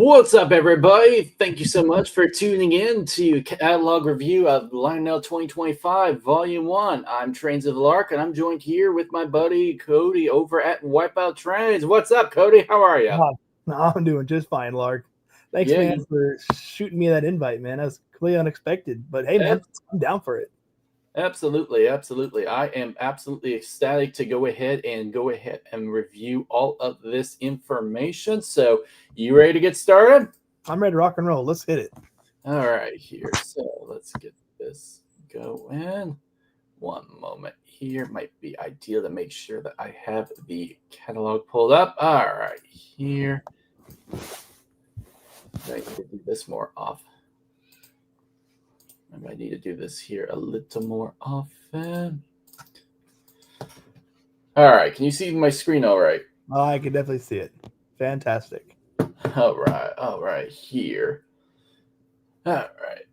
What's up, everybody? Thank you so much for tuning in to Catalog Review of Lionel 2025, Volume 1. I'm Trains of Lark, and I'm joined here with my buddy Cody over at Wipeout Trains. What's up, Cody? How are you? No, I'm doing just fine, Lark. Thanks, Yeah, man, for shooting me that invite, man. That was completely unexpected. But hey, man, I'm down for it. Absolutely, absolutely. I am absolutely ecstatic to go ahead and review all of this information. So, you ready to get started? I'm ready to rock and roll. Let's hit it. All right, here. So, let's get this going. One moment here. Might be ideal to make sure that I have the catalog pulled up. All right, here. I need to do this more often. I might need to do this here a little more often. All right, can you see my screen all right? Oh, I can definitely see it. Fantastic. All right, here. All right.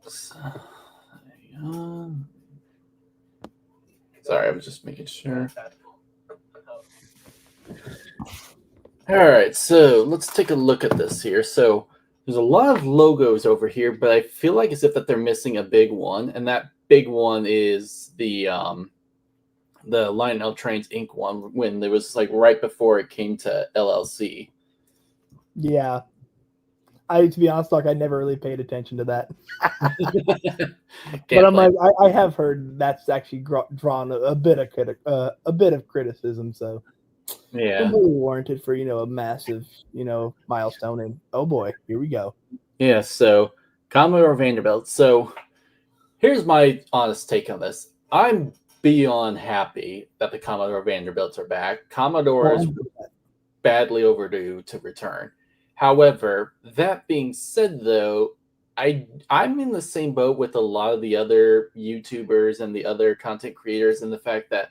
So, hang on. Sorry, I'm just making sure. All right, so let's take a look at this here. So there's a lot of logos over here, but I feel like as if that they're missing a big one, and that big one is the Lionel Trains Inc. one when it was like right before it came to LLC. Yeah. To be honest, Lark, I never really paid attention to that. But I'm like, I have heard that's actually drawn a bit of criticism. So yeah, completely warranted for a massive milestone. And oh boy, here we go. Yeah, so Commodore Vanderbilt. So here's my honest take on this. I'm beyond happy that the Commodore Vanderbilts are back. Commodore is badly overdue to return. However, that being said, though, I'm in the same boat with a lot of the other YouTubers and the other content creators in the fact that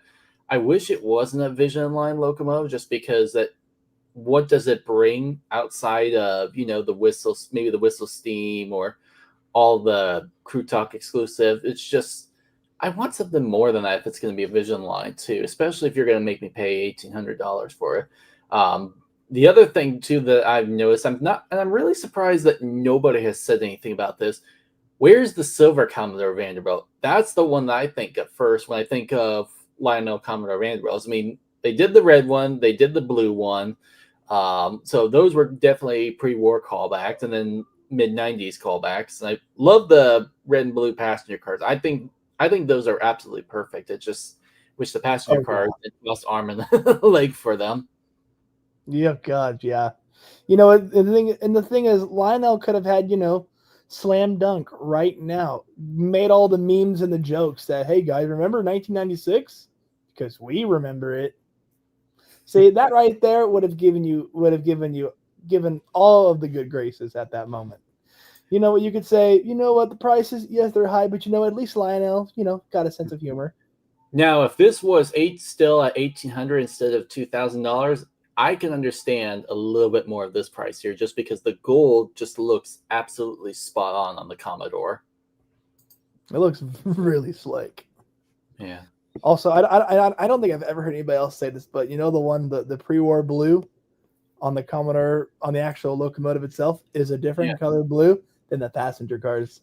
I wish it wasn't a Vision Line locomotive, just because that what does it bring outside of the whistles, maybe the whistle steam or all the Crew Talk exclusive. It's just I want something more than that if it's going to be a Vision Line too, especially if you're going to make me pay $1,800 for it. The other thing too that I've noticed, I'm really surprised that nobody has said anything about this. Where's the silver Commodore Vanderbilt? That's the one that I think of first when I think of Lionel Commodore Vanderbilt. I mean, they did the red one, they did the blue one. So those were definitely pre-war callbacks, and then mid-90s callbacks. And I love the red and blue passenger cars. I think those are absolutely perfect. It just wish the passenger cars lost arm and leg for them. Yeah, God, yeah. The thing is, Lionel could have had, slam dunk right now, made all the memes and the jokes that, hey guys, remember 1996? Because we remember it. See, that right there would have given all of the good graces at that moment. You know what you could say? You know what, the prices, yes, they're high, but at least Lionel, got a sense of humor. Now, if this was still at $1,800 instead of $2,000, I can understand a little bit more of this price here, just because the gold just looks absolutely spot on the Commodore. It looks really slick. Yeah. Also, I don't think I've ever heard anybody else say this, but the one, the pre-war blue on the Commodore, on the actual locomotive itself, is a different color blue than the passenger cars.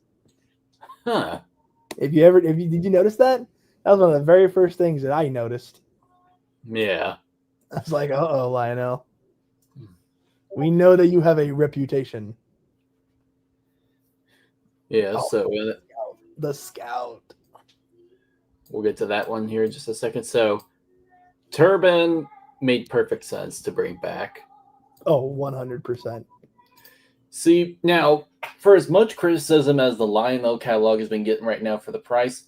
Huh. Did you notice that? That was one of the very first things that I noticed. Yeah. I was like, uh-oh, Lionel. We know that you have a reputation. Yeah, so the Scout. We'll get to that one here in just a second. So Turbine made perfect sense to bring back. Oh, 100%. See, now, for as much criticism as the Lionel Catalog has been getting right now for the price,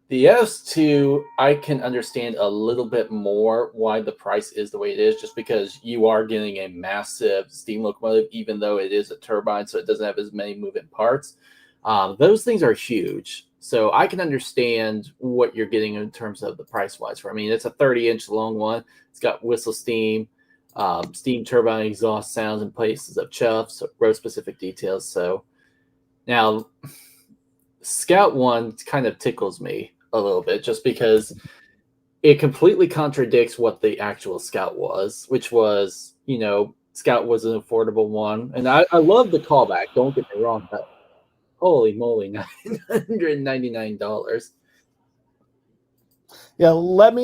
the S2, I can understand a little bit more why the price is the way it is, just because you are getting a massive steam locomotive, even though it is a turbine, so it doesn't have as many moving parts. Those things are huge. So I can understand what you're getting in terms of the price-wise. I mean, it's a 30-inch long one. It's got whistle steam, steam turbine exhaust sounds in places of chuff, so row-specific details. So now, Scout one kind of tickles me a little bit, just because it completely contradicts what the actual Scout was, which was, Scout was an affordable one, and I love the callback. Don't get me wrong, but holy moly, $999. Yeah, let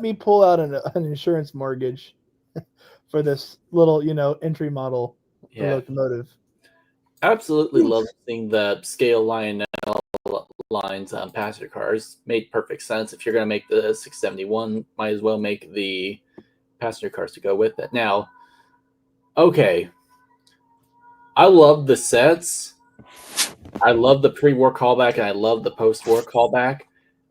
me pull out an insurance mortgage for this little, entry model Yeah, locomotive. absolutely love seeing the scale Lionel lines on passenger cars. Made perfect sense. If you're going to make the 671, might as well make the passenger cars to go with it. Now, okay, I love the sets. I love the pre-war callback, and I love the post-war callback.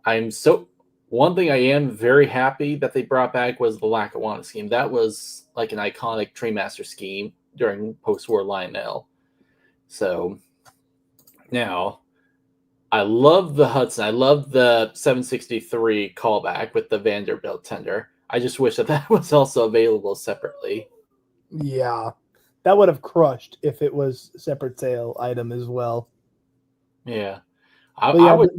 I'm so one thing I am very happy that they brought back was the Lackawanna scheme. That was like an iconic Trainmaster scheme during post-war Lionel. So now I love the Hudson. I love the 763 callback with the Vanderbilt tender. I just wish that that was also available separately. Yeah, that would have crushed if it was a separate sale item as well. Yeah, But I yeah, would.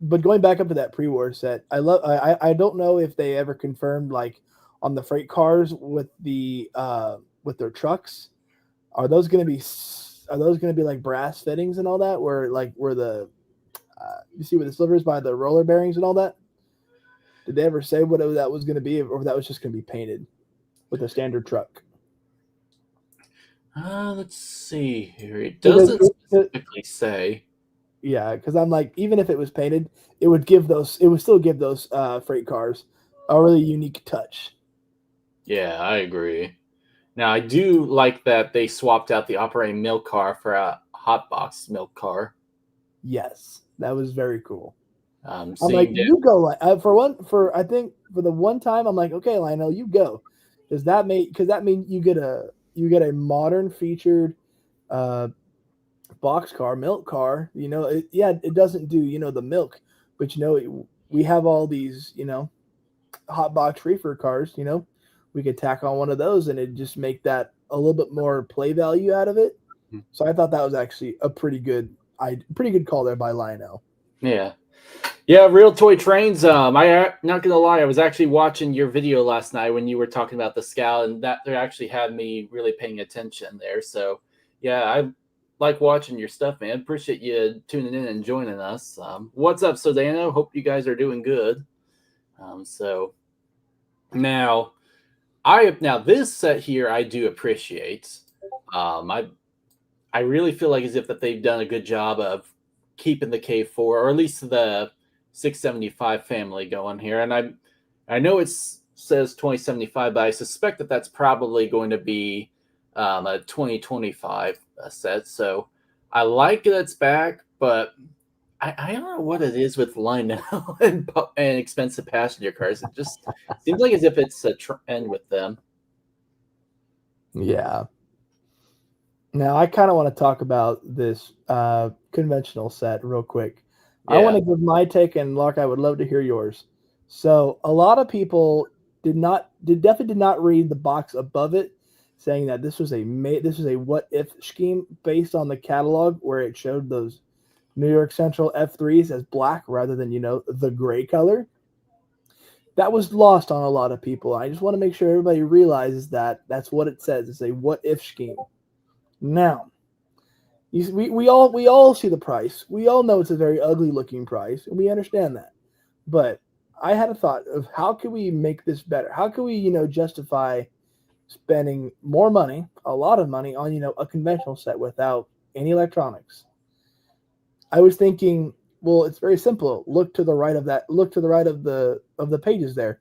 but going back up to that pre-war set, I don't know if they ever confirmed like on the freight cars with their trucks, are those going to be like brass fittings and all that, where the you see where the slivers by the roller bearings and all that? Did they ever say what that was going to be, or that was just going to be painted with a standard truck? Let's see here. It Because doesn't specifically say. yeah, because I'm like, even if it was painted, it would still give those freight cars a really unique touch. Yeah, I agree. Now, I do like that they swapped out the operating milk car for a hot box milk car. Yes, that was very cool. I'm like, Seeing it, you go, I think for the one time, I'm like, okay, Lionel, you go, because that means you get a modern featured uh, box car, milk car. It doesn't do the milk, but we have all these hot box reefer cars. We could tack on one of those and it just make that a little bit more play value out of it. So I thought that was actually a pretty good call there by Lionel. yeah, yeah, real toy trains. I not gonna lie, I was actually watching your video last night when you were talking about the Scout, and that actually had me really paying attention there. So, yeah, I like watching your stuff, man. Appreciate you tuning in and joining us. What's up, Sodano? Hope you guys are doing good. So now now this set here I do appreciate. Um, I I really feel like as if that they've done a good job of keeping the K4 or at least the 675 family going here. And I know it says 2075, but I suspect that that's probably going to be a 2025 set. So I like that it's back, but I don't know what it is with Lionel and expensive passenger cars. It just seems like as if it's a trend with them. Yeah. Now I kind of want to talk about this conventional set real quick. I want Yeah. to give my take, and Lark, I would love to hear yours. So a lot of people definitely did not read the box above it, saying that this was a what if scheme based on the catalog where it showed those New York Central F3s as black rather than the gray color. That was lost on a lot of people. I just want to make sure everybody realizes that that's what it says. It's a what if scheme. Now, we all see the price. We all know it's a very ugly looking price, and we understand that. But I had a thought of how can we make this better? How can we, justify spending more money, a lot of money on, a conventional set without any electronics? I was thinking, well, it's very simple. Look to the right of that. Look to the right of the pages there.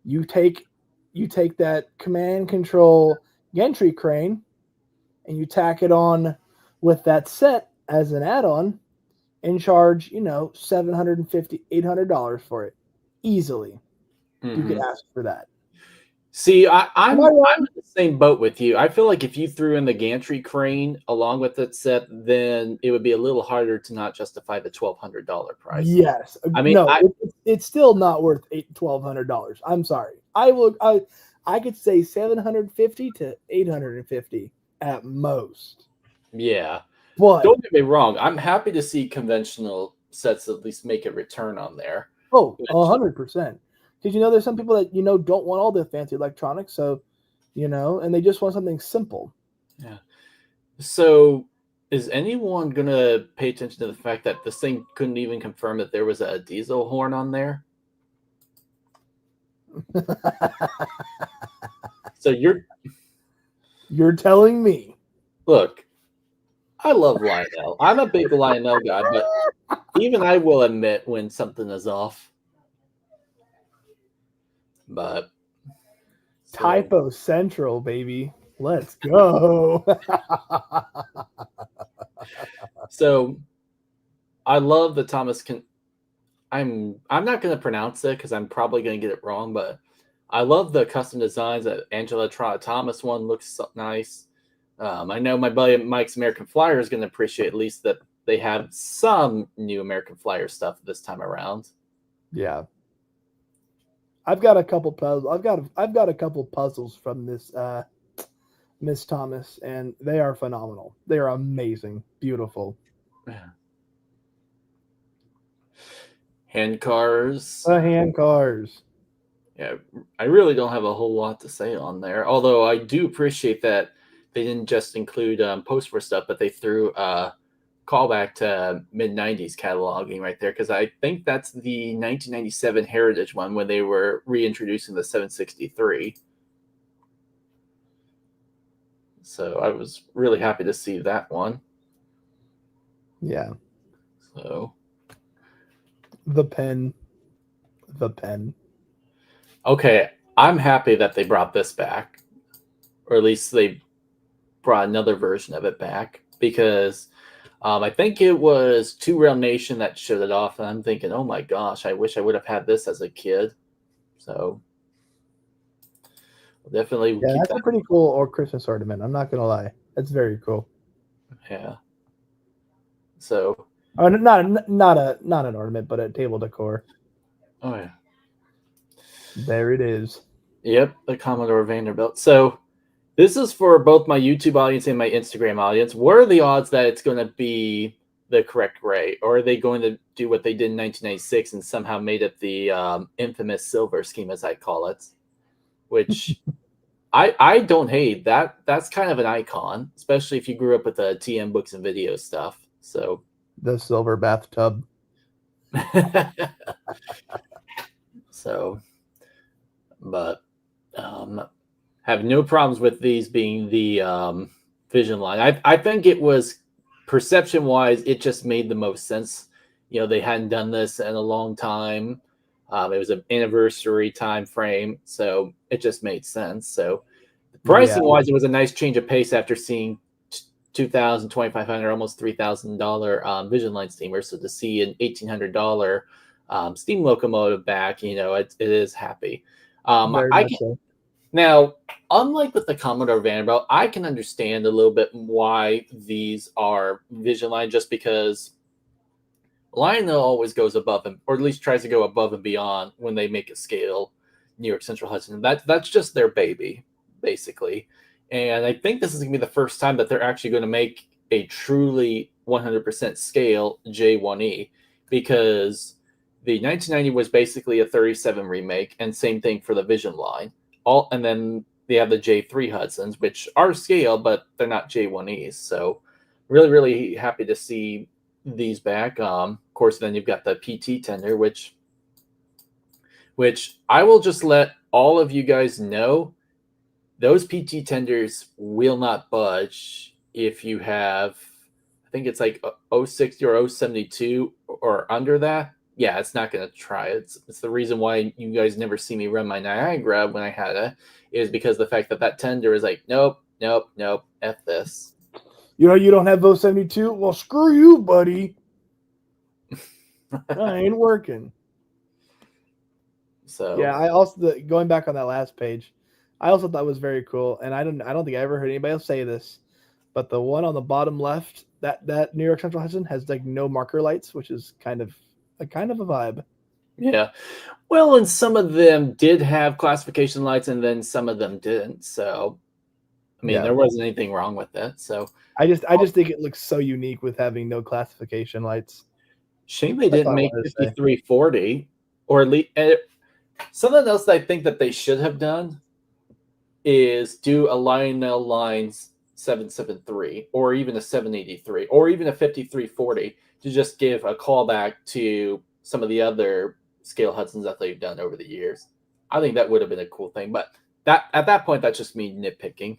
You take that command control gantry crane and you tack it on with that set as an add-on and charge, $750, $800 for it. Easily. You could Mm-hmm. ask for that. See, Am I I'm wrong? in the same boat with you. I feel like if you threw in the gantry crane along with that set, then it would be a little harder to not justify the $1,200 price. Yes. I mean, No, it's still not worth $1,200. I'm sorry. I could say 750 to 850 at most. yeah. But Don't get me wrong. I'm happy to see conventional sets at least make a return on there. oh, Eventually. 100%. Because there's some people that don't want all the fancy electronics, so and they just want something simple. Yeah. So, is anyone gonna pay attention to the fact that this thing couldn't even confirm that there was a diesel horn on there? So You're telling me. look. I love Lionel. I'm a big Lionel guy, but even I will admit when something is off. But so Typo Central, baby. Let's go. so I love the Thomas can I'm not gonna pronounce it because I'm probably gonna get it wrong, but I love the custom designs. That Angela Trotta Thomas one looks so nice. I know my buddy Mike's American Flyer is going to appreciate at least that they have some new American Flyer stuff this time around. Yeah. I've got a couple puzzles. I've got a couple puzzles from this Miss Thomas, and they are phenomenal. They are amazing, beautiful. Yeah. Hand cars. The hand cars. Yeah, I really don't have a whole lot to say on there. Although I do appreciate that they didn't just include post-war stuff, but they threw a callback to mid-90s cataloging right there, because I think that's the 1997 Heritage one when they were reintroducing the 763. So I was really happy to see that one. Yeah. So the pen. Okay, I'm happy that they brought this back, or at least they brought another version of it back, because I think it was Two Rail Nation that showed it off, and I'm thinking, oh my gosh, I wish I would have had this as a kid. So we'll definitely yeah, keep that's that. a pretty cool or Christmas ornament. I'm not gonna lie, that's very cool. Yeah. So. Oh, not an ornament, but a table decor. Oh yeah. There it is. Yep, the Commodore Vanderbilt. So this is for both my YouTube audience and my Instagram audience. What are the odds that it's going to be the correct gray, or are they going to do what they did in 1996 and somehow made it the infamous silver scheme, as I call it? Which I don't hate that. That's kind of an icon, especially if you grew up with the TM books and video stuff. So the silver bathtub. So, but have no problems with these being the Vision line. I think it was perception wise, it just made the most sense. You know, they hadn't done this in a long time. It was an anniversary time frame, so it just made sense. So, pricing wise, it was a nice change of pace after seeing $2,000, $2,500, almost $3,000 Vision line steamers. So to see an $1,800 steam locomotive back, you know, it is happy. Now, unlike with the Commodore Vanderbilt, I can understand a little bit why these are Vision line, just because Lionel always goes above and, or at least tries to go above and beyond when they make a scale New York Central Hudson. That's just their baby, basically. And I think this is going to be the first time that they're actually going to make a truly 100% scale J1E, because the 1990 was basically a 37 remake, and same thing for the Vision line. And then they have the J3 Hudsons, which are scale, but they're not J1Es. So really, really happy to see these back. Of course, then you've got the PT tender, which I will just let all of you guys know, those PT tenders will not budge if you have, I think it's like 060 or 072 or under that. Yeah, it's not going to try. It's the reason why you guys never see me run my Niagara when I had it, is because the fact that tender is like, nope, F this. You know, you don't have 072? Well, screw you, buddy. I ain't working. So yeah, I also, going back on that last page, I also thought it was very cool, and I don't think I ever heard anybody else say this, but the one on the bottom left, that New York Central Hudson has like no marker lights, which is kind of a vibe. Yeah, well, and some of them did have classification lights, and then some of them didn't. So, I mean, there wasn't anything wrong with that. So, I just think it looks so unique with having no classification lights. Shame they didn't make 5340, or at least something else that I think that they should have done is do a Lionel lines 773 or even a 783 or even a 5340 to just give a callback to some of the other scale Hudsons that they've done over the years. I think that would have been a cool thing, but that at that point, that's just me nitpicking.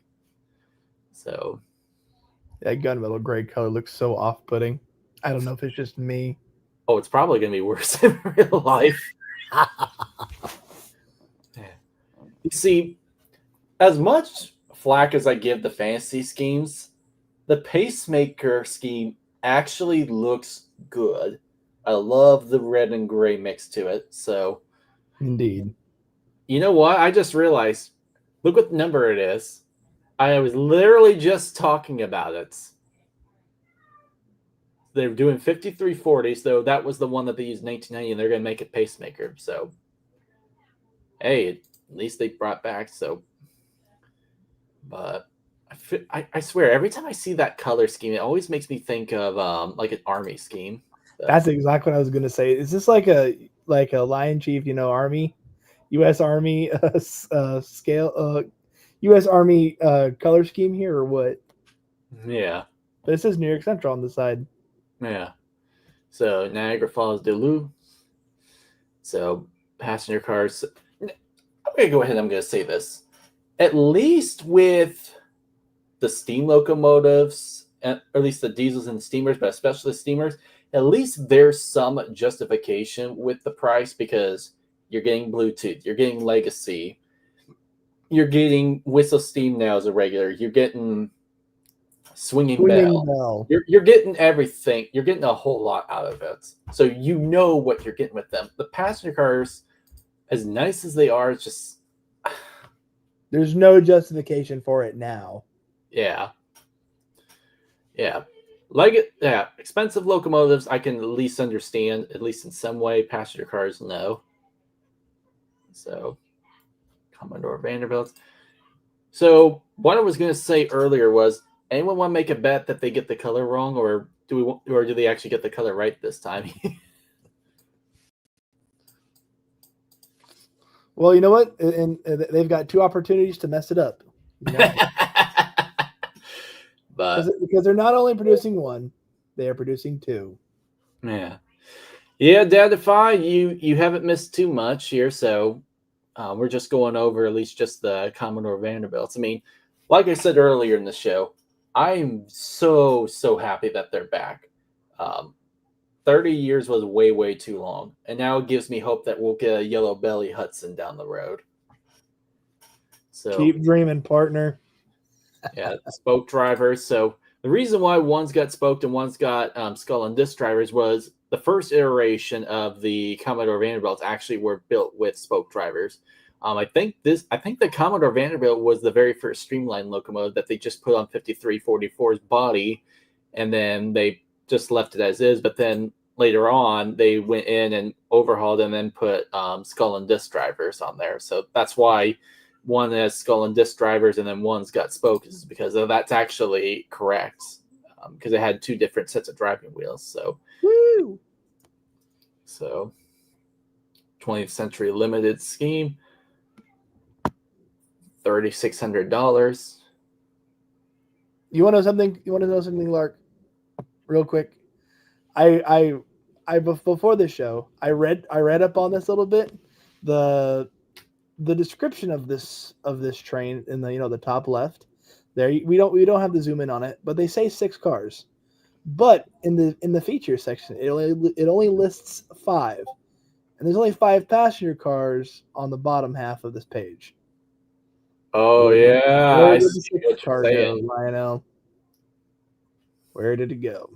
So That gunmetal gray color looks so off-putting. I don't know if it's just me. oh, it's probably going to be worse in real life. You see, as much flack as I give the fantasy schemes, the pacemaker scheme actually looks good. I love the red and gray mix to it. So, Indeed. you know what? I just realized, look what number it is. I was literally just talking about it. They're doing 5340, so that was the one that they used in 1990, and they're going to make it pacemaker. So, hey, at least they brought back. So, but I swear, every time I see that color scheme, it always makes me think of like an army scheme. That's exactly what I was gonna say. Is this like a Lion Chief, Army, U.S. Army scale, U.S. Army color scheme here, or what? Yeah. But it says New York Central on the side. Yeah. So Niagara Falls, Duluth. So passenger cars. I'm gonna go ahead. I'm gonna say this. At least with the steam locomotives, or at least the diesels and the steamers, but especially the steamers, at least there's some justification with the price because you're getting Bluetooth, you're getting Legacy, you're getting whistle steam now as a regular, you're getting swinging bell. You're getting everything. You're getting a whole lot out of it. So you know what you're getting with them. The passenger cars, as nice as they are, it's just there's no justification for it now. Yeah. Like it, expensive locomotives, I can at least understand, at least in some way. Passenger cars, no. So, Commodore Vanderbilt. So, what I was going to say earlier was, anyone want to make a bet that they get the color wrong, or do they actually get the color right this time? Well, you know what? And they've got two opportunities to mess it up. But because they're not only producing one, they are producing two. Yeah, Dadify, you haven't missed too much here, so we're just going over at least just the Commodore Vanderbilts. I mean, like I said earlier in the show, I'm so happy that they're back. 30 years was way too long, and now it gives me hope that we'll get a Yellow Belly Hudson down the road. So keep dreaming, partner. Yeah, spoke drivers. So the reason why one's got spoked and one's got skull and disc drivers was the first iteration of the Commodore Vanderbilts actually were built with spoke drivers. I think the Commodore Vanderbilt was the very first streamlined locomotive that they just put on 5344's body, and then they just left it as is. But then later on, they went in and overhauled and then put skull and disc drivers on there. So that's why one has skull and disc drivers and then one's got spokes, is because that's actually correct, because it had two different sets of driving wheels. So, woo! So 20th Century Limited scheme, $3,600. You want to know something? You want to know something, Lark? Real quick. I before the show, I read up on this a little bit. The description of this train in the the top left there, we don't have to zoom in on it, but they say 6 cars, but in the feature section it only lists 5, and there's only 5 passenger cars on the bottom half of this page. Oh yeah, where did the 6 car go, Lionel? Where did it go?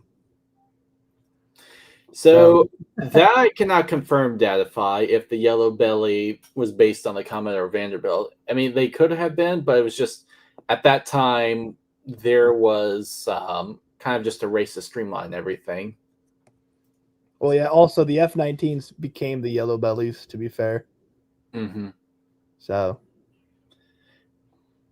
So that I cannot confirm, Dadify, if the Yellow Belly was based on the Commodore Vanderbilt. I mean, they could have been, but it was just at that time there was kind of just a race to streamline everything. Well, yeah. Also, the F-19s became the Yellow Bellies, to be fair. Mm-hmm. So,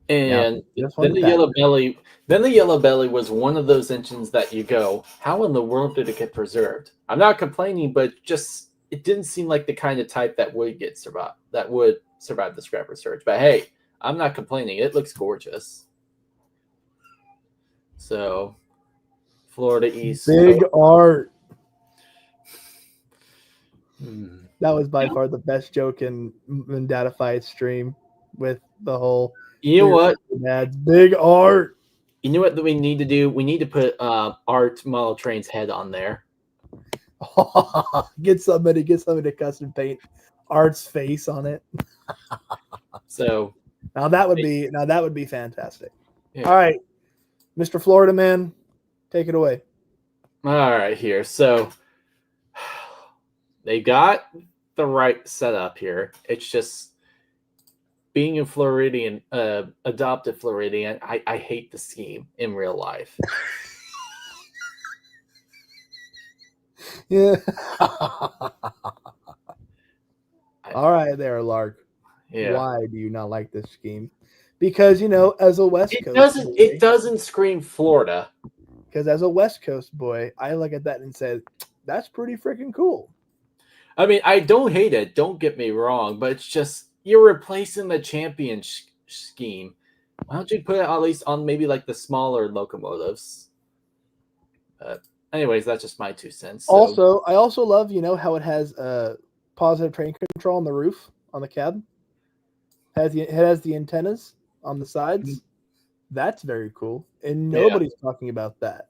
and then the Yellow Belly was one of those engines that you go, how in the world did it get preserved? I'm not complaining, but just it didn't seem like the kind of type that would survive the scrapper surge. But hey, I'm not complaining. It looks gorgeous. So Florida East Big Coast. art. Hmm. That was by far the best joke in Data Fight stream with the whole You know what? Dad's big art. You know what we need to do? We need to put Art Model Train's head on there. Get somebody to custom paint Art's face on it. So Now that would be fantastic. yeah. All right, Mr. Florida Man, take it away. All right, here. So they got the right setup here. It's just being a Floridian, adopted Floridian. I hate the scheme in real life. Yeah. All right, there, Lark. Yeah. Why do you not like this scheme? Because as a West Coast boy, it doesn't scream Florida. Because as a West Coast boy, I look at that and say, that's pretty freaking cool. I mean, I don't hate it. Don't get me wrong, but it's just you're replacing the champion scheme. Why don't you put it at least on maybe like the smaller locomotives? Anyways, that's just my 2 cents. So. Also, I also love how it has positive train control on the roof on the cab. It has the antennas on the sides. Mm-hmm. That's very cool, and nobody's talking about that.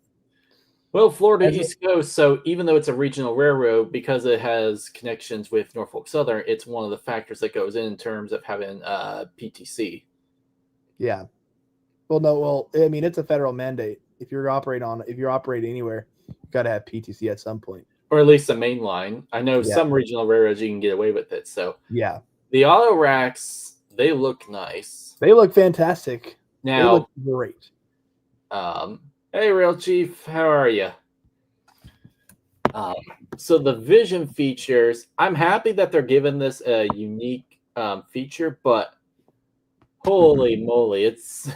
Well, Florida East Coast, so even though it's a regional railroad, because it has connections with Norfolk Southern, it's one of the factors that goes in terms of having PTC. Yeah. Well, I mean, it's a federal mandate. If you're operating anywhere, you got to have PTC at some point. Or at least a main line. I know some regional railroads, you can get away with it. So yeah. The auto racks, they look nice. They look fantastic. Now, they look great. Hey, Rail Chief, how are you? So the vision features, I'm happy that they're giving this a unique feature, but holy moly, it's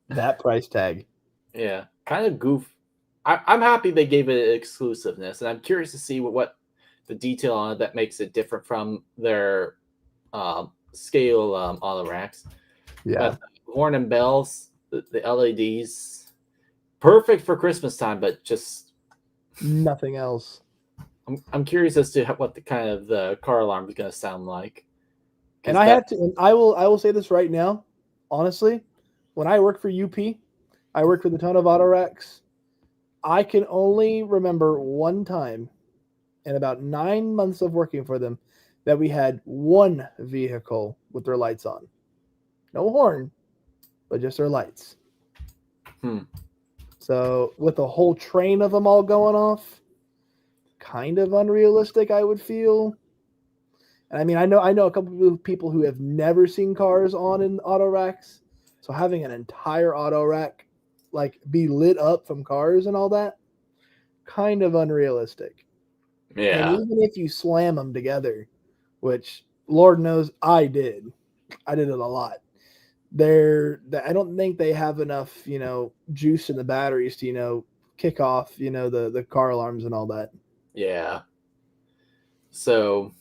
that price tag. Yeah, kind of goof. I'm happy they gave it exclusiveness, and I'm curious to see what the detail on it that makes it different from their scale auto racks. Yeah. But horn and bells, the LEDs, perfect for Christmas time, but just nothing else. I'm curious as to what the kind of the car alarm is going to sound like. And I will say this right now, honestly, when I worked for UP, I worked with a ton of auto racks. I can only remember one time in about 9 months of working for them that we had one vehicle with their lights on. No horn, but just their lights. So with a whole train of them all going off, kind of unrealistic, I would feel. And I mean, I know a couple of people who have never seen cars on in auto racks. So having an entire auto rack like be lit up from cars and all that, kind of unrealistic. Yeah. And even if you slam them together, which Lord knows I did it a lot. I don't think they have enough, juice in the batteries to, kick off, the car alarms and all that. Yeah. So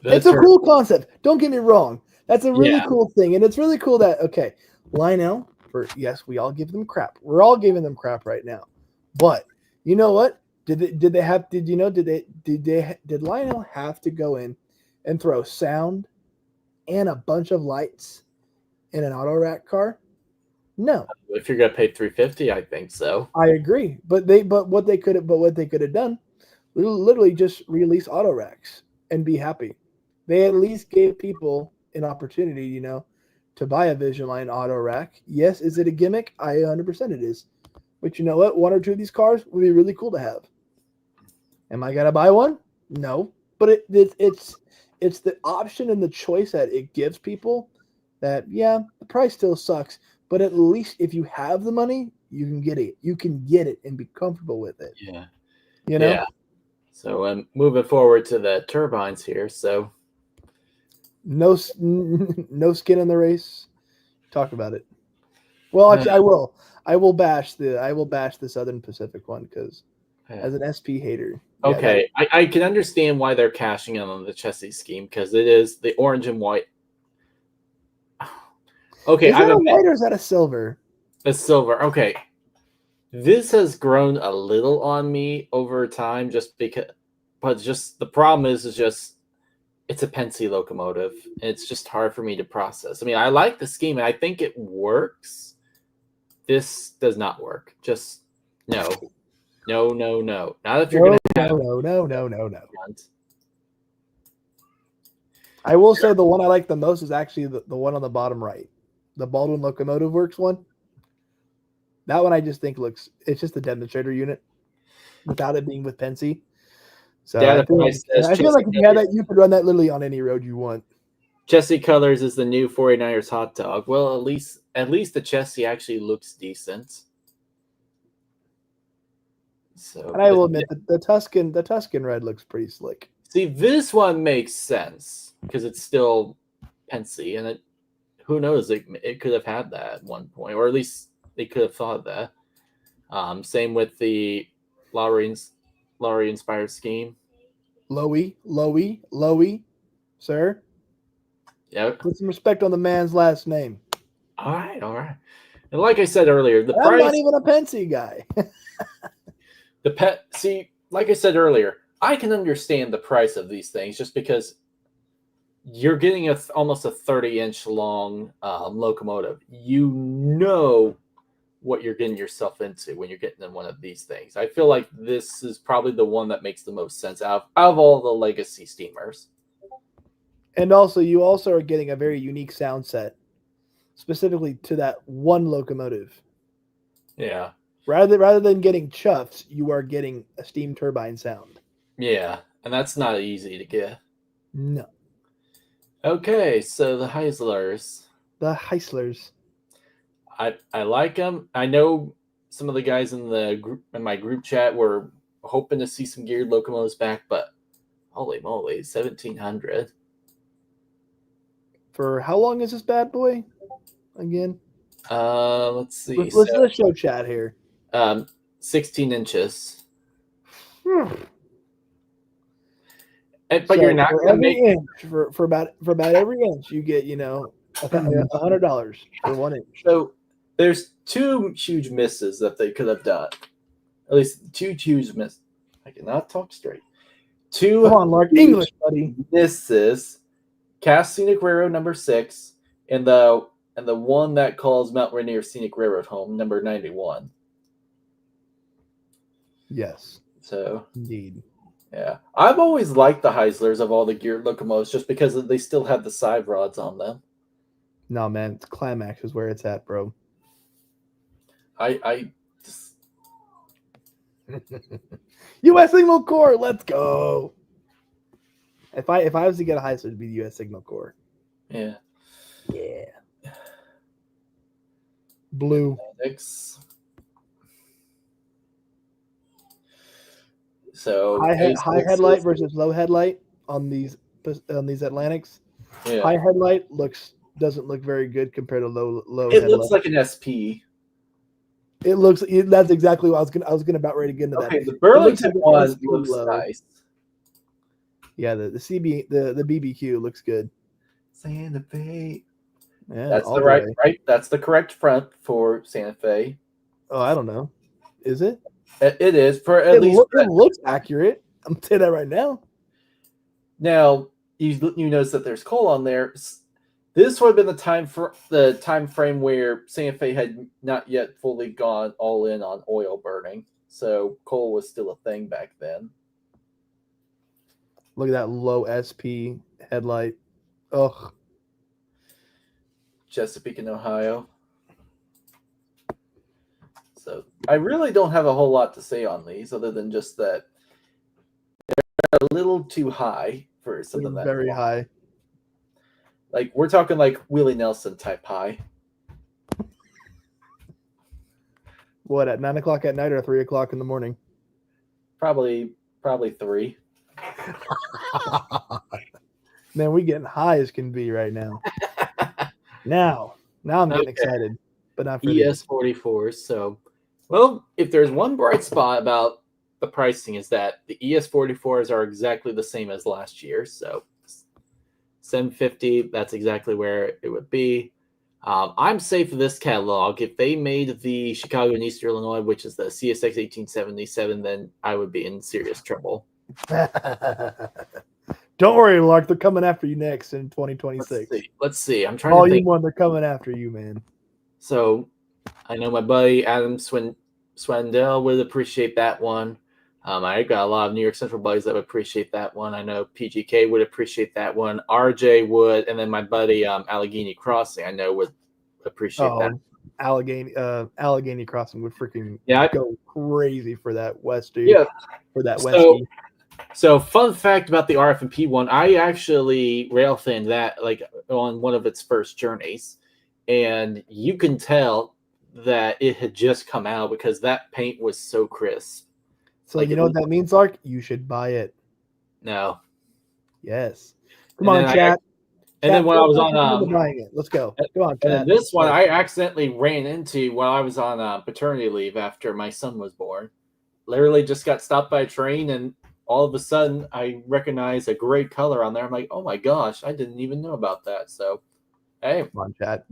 it's a cool concept. Don't get me wrong. That's a really cool thing. And it's really cool that, okay, Lionel, yes, we all give them crap. We're all giving them crap right now. But you know what? Did Lionel have to go in and throw sound and a bunch of lights in an auto rack car? No. If you're gonna pay $350, I think so. I agree. But what they could have done, literally just release auto racks and be happy. They at least gave people an opportunity, to buy a Vision Line auto rack. Yes, is it a gimmick? 100% it is. But you know what? One or two of these cars would be really cool to have. Am I gonna buy one? No. But it's the option and the choice that it gives people that, the price still sucks. But at least if you have the money, you can get it. You can get it and be comfortable with it. Yeah. Yeah. So moving forward to the turbines here. So no skin in the race. Talk about it. Well, actually, I will bash the Southern Pacific one because as an SP hater. Okay, I can understand why they're cashing in on the chassis scheme because it is the orange and white. Okay, Is that a white or is that a silver? a silver. Okay, this has grown a little on me over time, just because. But just the problem is just it's a Pensy locomotive, and it's just hard for me to process. I mean, I like the scheme, and I think it works. This does not work. Just no, no. Not if you're gonna have No. I will say the one I like the most is actually the one on the bottom right, the Baldwin Locomotive Works one. That one I just think it's just a demonstrator unit without it being with Pensy. So I feel like if you had that, you could run that literally on any road you want. Chessie Colors is the new 49ers hot dog. Well, at least the Chessie actually looks decent. So, and I will admit the Tuscan red looks pretty slick. See, this one makes sense because it's still Pensy, and who knows, it could have had that at one point, or at least they could have thought of that. Same with the Lowry inspired scheme. Lowy, sir. Yeah. Put some respect on the man's last name. All right. And like I said earlier, I'm not even a Pensy guy. Like I said earlier, I can understand the price of these things just because you're getting almost a 30-inch long locomotive. You know what you're getting yourself into when you're getting in one of these things. I feel like this is probably the one that makes the most sense out of all the legacy steamers. And also, you also are getting a very unique sound set, specifically to that one locomotive. Yeah. Rather than getting chuffs, you are getting a steam turbine sound. Yeah, and that's not easy to get. No. Okay, so the Heislers. The Heislers. I like them. I know some of the guys in my group chat were hoping to see some geared locomotives back, but holy moly, 1,700. For how long is this bad boy? Again. Let's see. Let's show chat here. 16 inches. But so you're not going to make inch for about every inch you get $100 for 1 inch. So there's two huge misses that they could have done. At least two huge misses. I cannot talk straight. Two Come on, Lark. English, buddy. Misses. Cast Scenic Railroad number 6 and the one that calls Mount Rainier Scenic Railroad home, number 91. Yes. So indeed. Yeah. I've always liked the Heislers of all the geared locomotives just because they still have the side rods on them. No, man, it's Climax is where it's at, bro. I just U.S. Signal Corps, let's go. If I was to get a Heisler, it'd be the U.S. Signal Corps. Yeah. Yeah. Blue. So high headlight versus low headlight on these Atlantics. Yeah. High headlight doesn't look very good compared to low It headlight. looks like an SP. That's exactly what I was gonna about ready to get into that. Okay, the Burlington one looks nice. Yeah, the CB the BBQ looks good. Santa Fe. Yeah, that's the right. That's the correct front for Santa Fe. Oh, I don't know. Is it? It is for at least. It looks accurate. I'm gonna say that right now. Now you notice that there's coal on there. This would have been the time frame where Santa Fe had not yet fully gone all in on oil burning, so coal was still a thing back then. Look at that low SP headlight. Ugh. Chesapeake in Ohio. So I really don't have a whole lot to say on these, other than just that they're a little too high for something that very high. Like we're talking like Willie Nelson type high. What, at 9 o'clock at night or 3 o'clock in the morning? Probably 3. Man, we getting high as can be right now. now I'm getting excited, but not for ES44s. So, well, if there's one bright spot about the pricing is that the ES44s are exactly the same as last year. So, $750, that's exactly where it would be. I'm safe with this catalog. If they made the Chicago and Eastern Illinois, which is the CSX 1877, then I would be in serious trouble. Don't worry, Lark. They're coming after you next in 2026. Let's see. I'm trying to Volume think. 1, they're coming after you, man. So I know my buddy Adam Swindell would appreciate that one. I got a lot of New York Central buddies that would appreciate that one. I know PGK would appreciate that one. RJ would, and then my buddy Allegheny Crossing, I know would appreciate that. Allegheny Crossing would freaking go crazy for that West, dude. Yeah, for that Westie. So fun fact about the RF&P one, I actually rail fanned that like on one of its first journeys, and you can tell that it had just come out because that paint was so crisp. So like, you know what that means, Lark? You should buy it. No. Yes. Come on, chat. And then when I was on buying it. Let's go. Come on, chat. And this one I accidentally ran into while I was on paternity leave after my son was born. Literally just got stopped by a train, and all of a sudden I recognized a gray color on there. I'm like, oh my gosh, I didn't even know about that. So, hey. Come on, chat.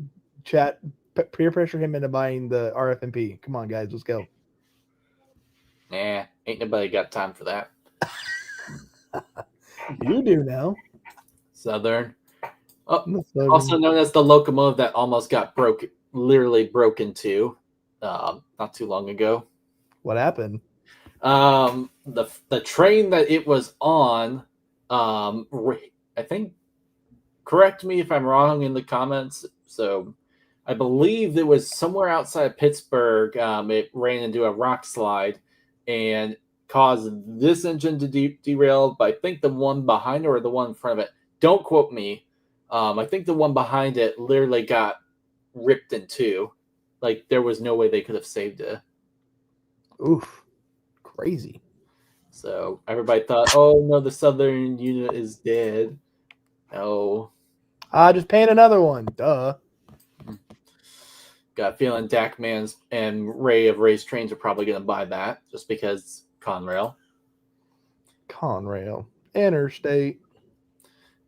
Chat, peer pressure him into buying the RF&P. Come on, guys. Let's go. Nah, ain't nobody got time for that. You do now. Southern. Oh, also known as the locomotive that almost got literally broken too, not too long ago. What happened? The train that it was on, I think, correct me if I'm wrong in the comments. So I believe it was somewhere outside of Pittsburgh. It ran into a rock slide and caused this engine to derail, but I think the one behind it or the one in front of it, don't quote me. I think the one behind it literally got ripped in two. Like, there was no way they could have saved it. Oof. Crazy. So everybody thought, oh, no, the Southern unit is dead. No. Just paint another one. Duh. Got a feeling Dakman's and Ray of Ray's Trains are probably going to buy that just because Conrail. Interstate.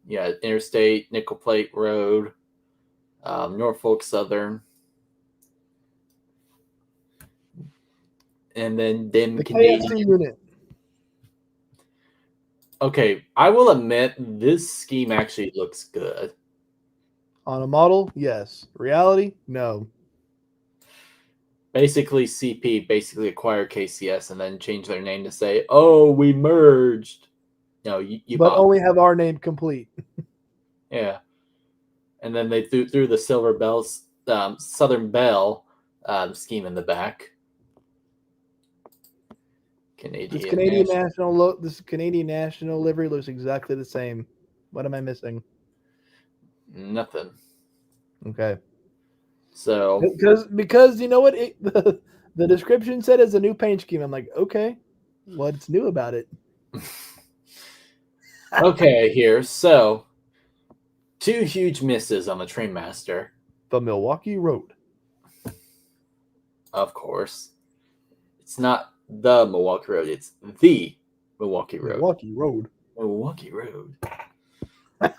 Yeah, Interstate, Nickel Plate Road, Norfolk Southern. And then the Canadian KFC unit. Okay, I will admit this scheme actually looks good. On a model, yes. Reality, no. Basically, CP acquired KCS and then changed their name to say, "Oh, we merged." No, you but only have our name complete. Yeah, and then they threw the Silver Bells, Southern Bell scheme in the back. This Canadian national livery looks exactly the same. What am I missing? Nothing. Okay. So because you know what the description said is a new paint scheme. I'm like, okay, what's new about it? Okay, here. So 2 huge misses on the Trainmaster. The Milwaukee Road. Of course. It's not the Milwaukee Road. It's the Milwaukee Road. Milwaukee Road. All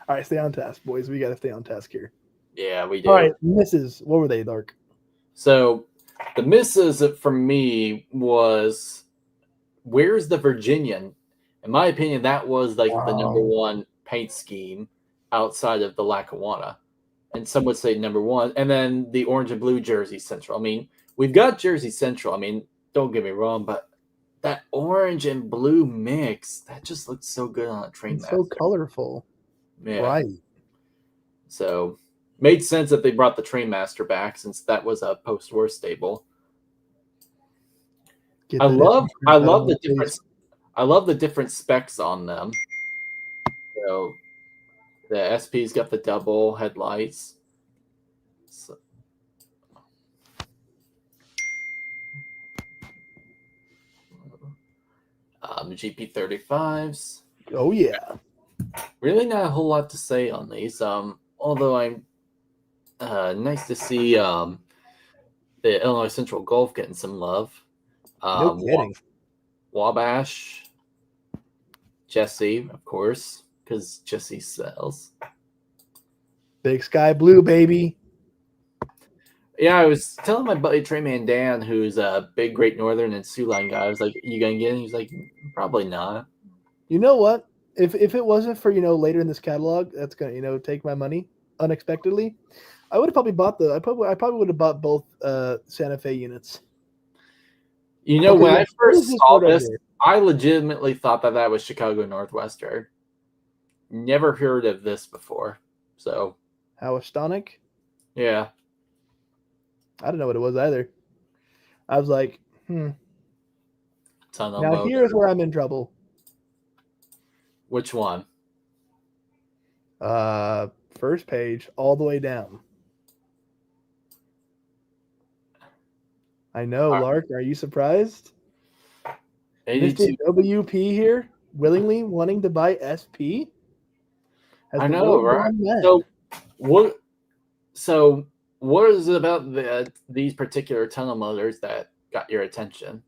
right, stay on task, boys. We got to stay on task here. Yeah, we do. All right, misses. What were they, Lark? So the misses for me was, where's the Virginian? In my opinion, that was like the number one paint scheme outside of the Lackawanna. And some would say number one. And then the orange and blue Jersey Central. I mean, we've got Jersey Central. I mean, don't get me wrong, but that orange and blue mix, that just looks so good on a Trainmaster. It's so colorful. Yeah. Right. So made sense that they brought the Trainmaster back since that was a post-war stable. I love the different specs on them. So the SP's got the double headlights. So, GP35s. Oh yeah. Really not a whole lot to say on these. Although I'm nice to see the Illinois Central Gulf getting some love. No kidding. Wabash, Jesse, of course, because Jesse sells. Big Sky Blue, baby. Yeah, I was telling my buddy Trayman Dan, who's a big Great Northern and Sioux Line guy. I was like, "You gonna get it?" He's like, "Probably not." You know what? If it wasn't for later in this catalog, that's gonna take my money unexpectedly. I would have probably bought I probably would have bought both Santa Fe units. You know, Okay, when yeah. I What first is this saw word over this, there? I legitimately thought that was Chicago Northwestern. Never heard of this before. So, Howestonic? yeah. I don't know what it was either. I was like, Tunnel now motor. here's where I'm in trouble. Which one? First page all the way down. I know, Lark. Are you surprised? 82. Mr. WP here, willingly wanting to buy SP? Has I the know, world right? gone mad? what? So, what is it about these particular tunnel motors that got your attention?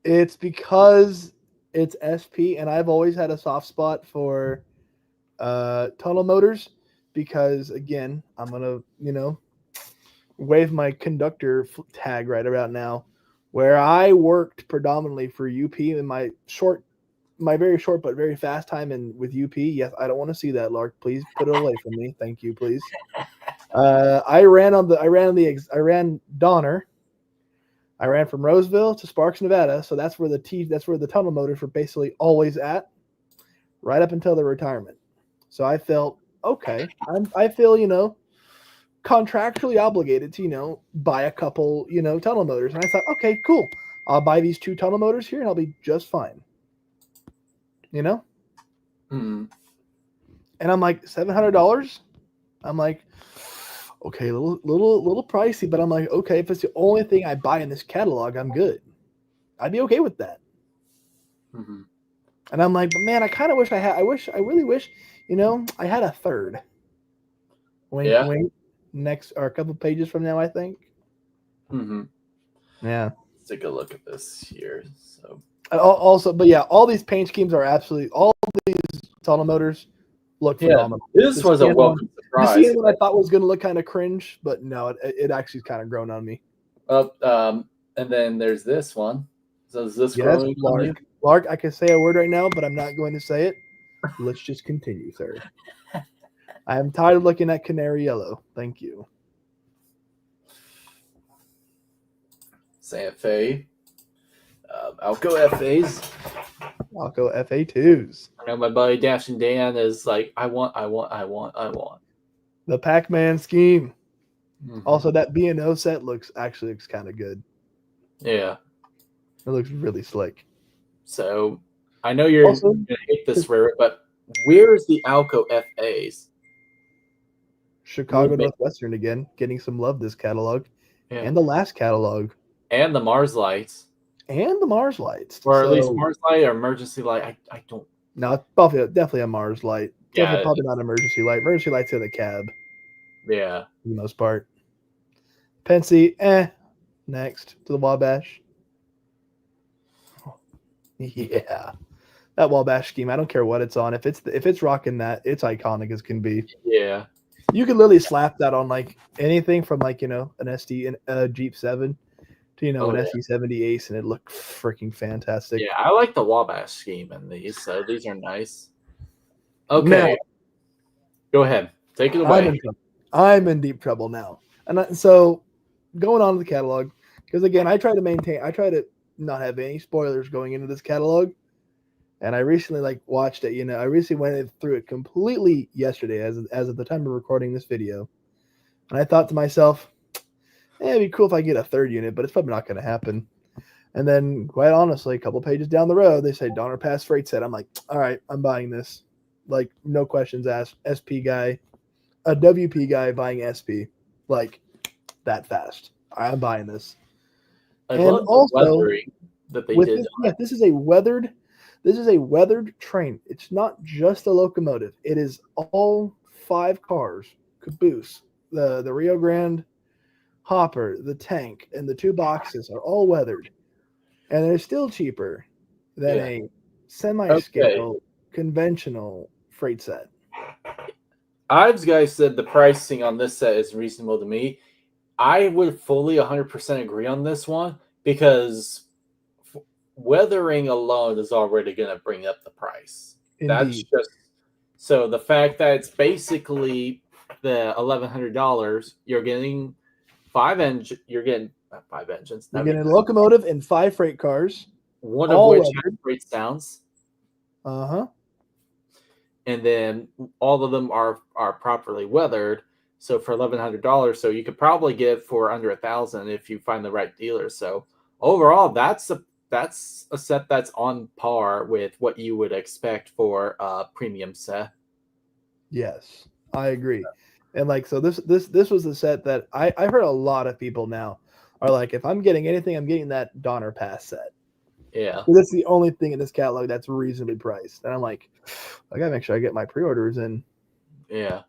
It's because it's SP, and I've always had a soft spot for tunnel motors because, again, I'm gonna wave my conductor tag right about now, where I worked predominantly for UP in my very short but very fast time in with UP. Yes, I don't want to see that, Lark. Please put it away from me. Thank you, please. I ran Donner. I ran from Roseville to Sparks, Nevada. So that's where the tunnel motors were basically always at, right up until their retirement. So I felt okay. I feel contractually obligated to buy a couple tunnel motors, and I thought, okay, cool. I'll buy these 2 tunnel motors here, and I'll be just fine. Hmm. And I'm like $700. I'm like, okay, a little pricey, but I'm like, okay, if it's the only thing I buy in this catalog, I'm good. I'd be okay with that. Mm-hmm. And I'm like, but man, I kind of wish I really wish, I had a third. Wink, Yeah. wink. Next or a couple pages from now, I think. Mm-hmm. Yeah. Let's take a look at this here. So, also, but yeah, all these paint schemes are absolutely all these tunnel motors look phenomenal. this was a welcome The surprise. CN one I thought was going to look kind of cringe, but no, it actually is kind of grown on me. And then there's this one. So is this Yes, growing on you? Lark, I can say a word right now, but I'm not going to say it. Let's just continue, sir. I am tired of looking at canary yellow. Thank you. Santa Fe. Alco FAs. Alco FA2s. I know my buddy Dash and Dan is like, I want. The Pac-Man scheme. Mm-hmm. Also, that B&O set looks kind of good. Yeah. It looks really slick. So I know you're going to hate this, but where's the Alco FAs? Chicago Northwestern again, getting some love this catalog. Yeah. And the last catalog. And the Mars lights. And the Mars lights. Or at least Mars light or emergency light. I don't. No, it's definitely a Mars light. Definitely probably not emergency light. Emergency light's in the cab. Yeah. For the most part. Pensy, next to the Wabash. Yeah. That Wabash scheme, I don't care what it's on. If it's rocking that, it's iconic as can be. Yeah. You could literally slap that on like anything from like, an SD Jeep 7 to an SD70 Ace, and it looked freaking fantastic. Yeah, I like the Wabash scheme in these, so these are nice. Okay. Now, go ahead. Take it away. I'm in deep trouble now. And so going on to the catalog, because again, I try to not have any spoilers going into this catalog. And I recently watched it, I recently went through it completely yesterday as of the time of recording this video. And I thought to myself, it'd be cool if I get a third unit, but it's probably not going to happen. And then, quite honestly, a couple pages down the road, they say Donner Pass freight set. I'm like, all right, I'm buying this. Like, no questions asked. SP guy, a WP guy buying SP, like that fast. I'm buying this. I love the weathering that they did. This is a weathered train. It's not just a locomotive. It is all 5 cars, caboose, the Rio Grande hopper, the tank, and the 2 boxes are all weathered. And they're still cheaper than a semi-scale conventional freight set. Ives guy said the pricing on this set is reasonable to me. I would fully 100% agree on this one because weathering alone is already going to bring up the price. That's Indeed. just so the fact that it's basically the $1,100, you're getting you're getting 5 engines. You're That'd be getting a nice. locomotive and 5 freight cars, One of all which has weathered. great sounds, Uh-huh. and then all of them are properly weathered. So for $1,100, so you could probably get for under 1,000 if you find the right dealer. So overall, that's a set that's on par with what you would expect for a premium set. Yes, I agree. And like so this was the set that I've heard a lot of people now are like, if I'm getting anything, I'm getting that Donner Pass set. Yeah, So that's the only thing in this catalog that's reasonably priced. And I'm like, I gotta make sure I get my pre-orders in. yeah.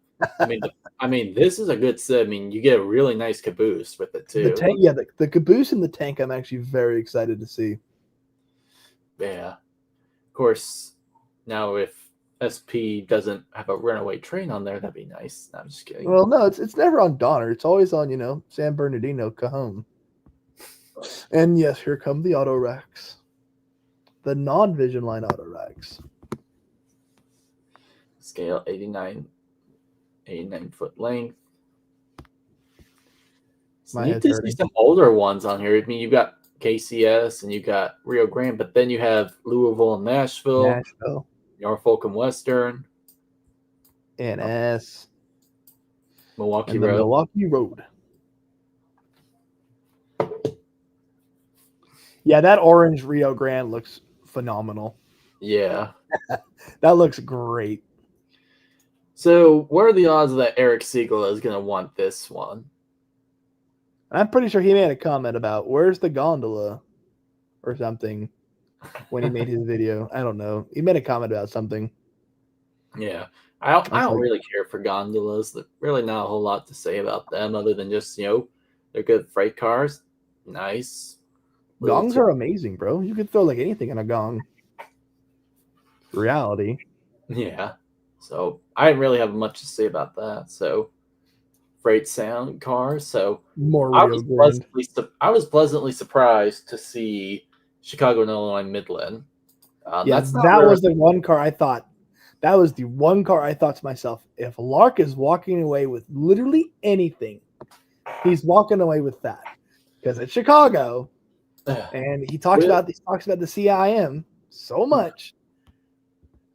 I mean, this is a good set. I mean, you get a really nice caboose with it The too. tank, yeah, the caboose and the tank, I'm actually very excited to see. Yeah. Of course, now if SP doesn't have a runaway train on there, that'd be nice. No, I'm just kidding. Well, no, it's never on Donner. It's always on, San Bernardino Cajon. And yes, here come the auto racks. The non-vision line auto racks. Scale 89 foot length. It's My neat head's to see hurting. some older ones on here. I mean, you got KCS and you got Rio Grande, but then you have Louisville and Nashville, Norfolk and Western, NS, Milwaukee and the Road. Milwaukee Road. Yeah, that orange Rio Grande looks phenomenal. Yeah. That looks great. So, what are the odds that Eric Siegel is going to want this one? I'm pretty sure he made a comment about where's the gondola or something when he made his video. I don't know. He made a comment about something. Yeah. I don't really care for gondolas. There's really not a whole lot to say about them other than just, they're good freight cars. Nice. Gongs are amazing, bro. You could throw like anything in a gong. Reality. Yeah. So I didn't really have much to say about that. So freight sound cars. So More Rio Grande. I was pleasantly surprised to see Chicago and Illinois Midland. That was the one car I thought. That was the one car I thought to myself, if Lark is walking away with literally anything, he's walking away with that. Because it's Chicago, and he talks about the CIM so much.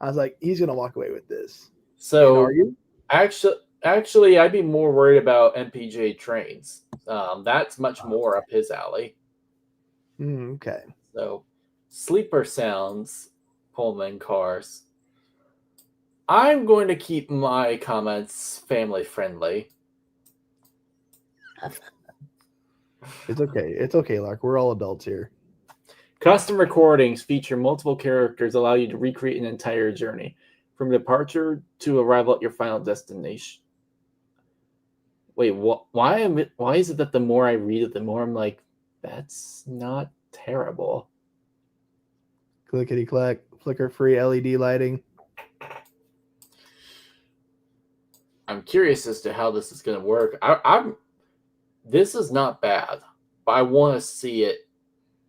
I was like, he's gonna walk away with this. So are you? Actually, I'd be more worried about MPJ Trains. That's much more up his alley. Okay. So, sleeper sounds, Pullman cars. I'm going to keep my comments family friendly. It's okay. It's okay, Lark. We're all adults here. Custom recordings feature multiple characters, allow you to recreate an entire journey from departure to arrival at your final destination. Wait, why is it that the more I read it, the more I'm like, that's not terrible. Clickety clack, flicker free LED lighting. I'm curious as to how this is going to work. This is not bad, but I want to see it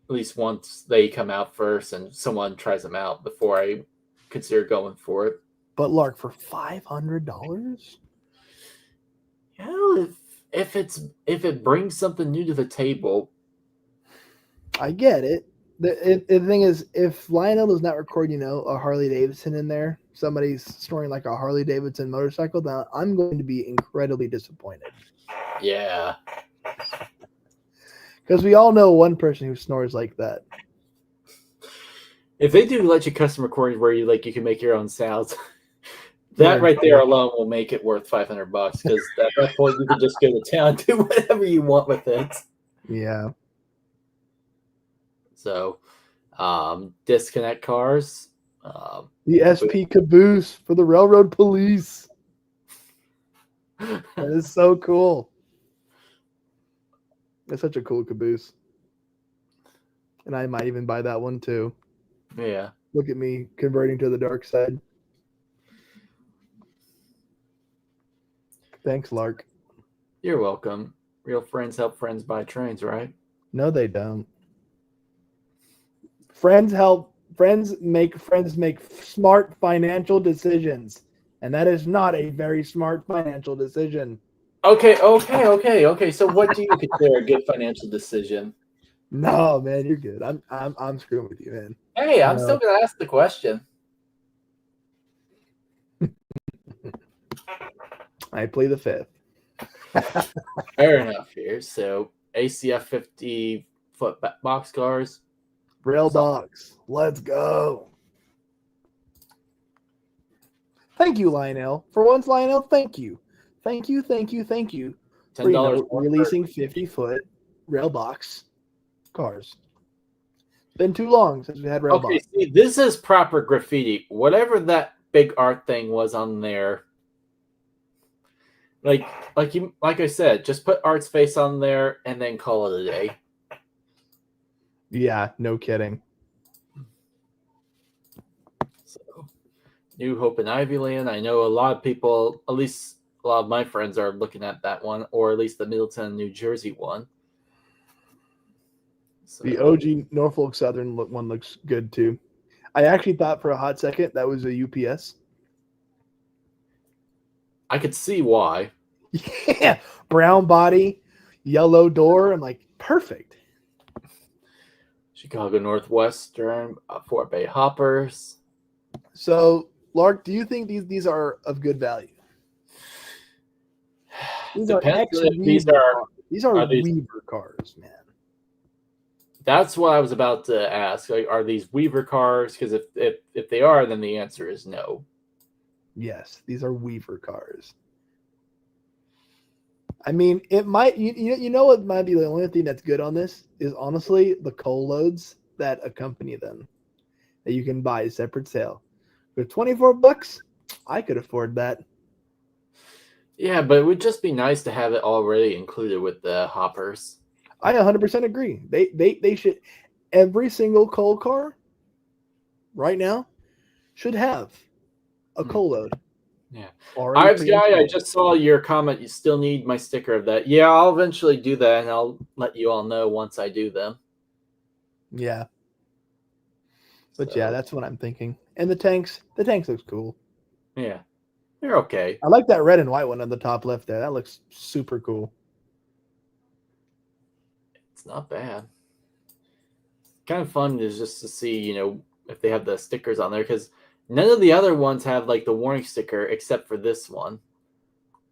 at least once they come out first and someone tries them out before I consider going for it. But Lark, for $500? Yeah, if it brings something new to the table. I get it. The thing is, if Lionel does not record, a Harley Davidson in there, somebody's snoring like a Harley Davidson motorcycle, then I'm going to be incredibly disappointed. Yeah. Because we all know one person who snores like that. If they do let you custom recordings where you can make your own sounds, that right there alone will make it worth $500 because at that point you can just go to town and do whatever you want with it. Yeah. So, disconnect cars. The SP caboose for the railroad police. That is so cool. It's such a cool caboose. And I might even buy that one too. Yeah. Look at me converting to the dark side. Thanks, Lark. You're welcome. Real friends help friends buy trains, right? No, they don't. Friends make smart financial decisions, and that is not a very smart financial decision. Okay. So what do you consider a good financial decision? No, man, you're good. I'm screwing with you, man. Hey, I'm still No. gonna ask the question. I play the fifth. Fair enough here. So ACF 50-foot boxcars. Rail So, dogs. Let's go. Thank you, Lionel. For once, Lionel, thank you. Thank you for $10 more per. releasing 50-foot rail box cars. Been too long since we had rail Okay, box. see, this is proper graffiti. Whatever that big art thing was on there, like I said, just put Art's face on there and then call it a day. Yeah, no kidding. So, New Hope in Ivyland. I know a lot of people, at least a lot of my friends, are looking at that one, or at least the Middleton, New Jersey one. So, The OG Norfolk Southern one looks good too. I actually thought for a hot second that was a UPS. I could see why. Yeah, brown body, yellow door. I'm like, perfect. Chicago Northwestern, Fort Bay Hoppers. So, Lark, do you think these are of good value? These are Depends if these Weaver are. cars. These are these- Weaver cars, man. That's what I was about to ask. Like, are these Weaver cars? Because if they are, then the answer is no. Yes, these are Weaver cars. I mean, it might. You know what might be the only thing that's good on this is honestly the coal loads that accompany them that you can buy a separate sale. For $24, I could afford that. Yeah, but it would just be nice to have it already included with the hoppers. I 100% agree. They should. Every single coal car right now should have a coal load. Yeah. already Ives guy, I pre-installed. just saw your comment. You still need my sticker of that. Yeah, I'll eventually do that, and I'll let you all know once I do them. Yeah. But So, yeah, that's what I'm thinking. And the tanks looks cool. yeah, they're okay. I like that red and white one on the top left there. That looks super cool. It's not bad. Kind of fun is just to see, if they have the stickers on there, because none of the other ones have like the warning sticker except for this one.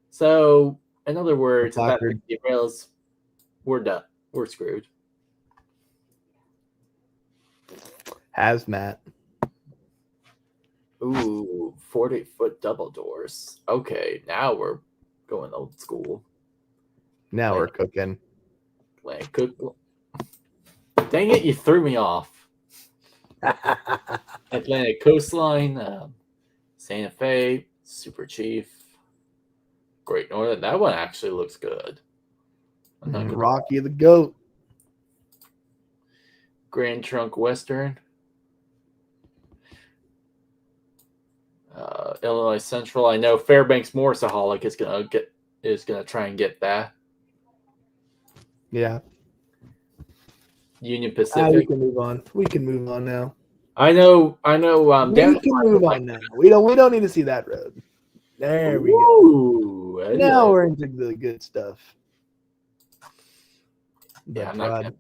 So, in other words, if that Placard. derails, we're done. We're screwed. Hazmat. Ooh, 40-foot double doors. Okay, now we're going old school. Now we're cooking. Dang it, you threw me off. Atlantic Coastline, Santa Fe, Super Chief, Great Northern. That one actually looks good. Rocky the Goat. Grand Trunk Western. Illinois Central. I know Fairbanks Morrisaholic is gonna try and get that. Yeah. Union We Pacific. can move on. We can move on now. I know. We can move on now. We don't need to see that road. There we go. Now we're into the good stuff. Yeah, I'm not gonna...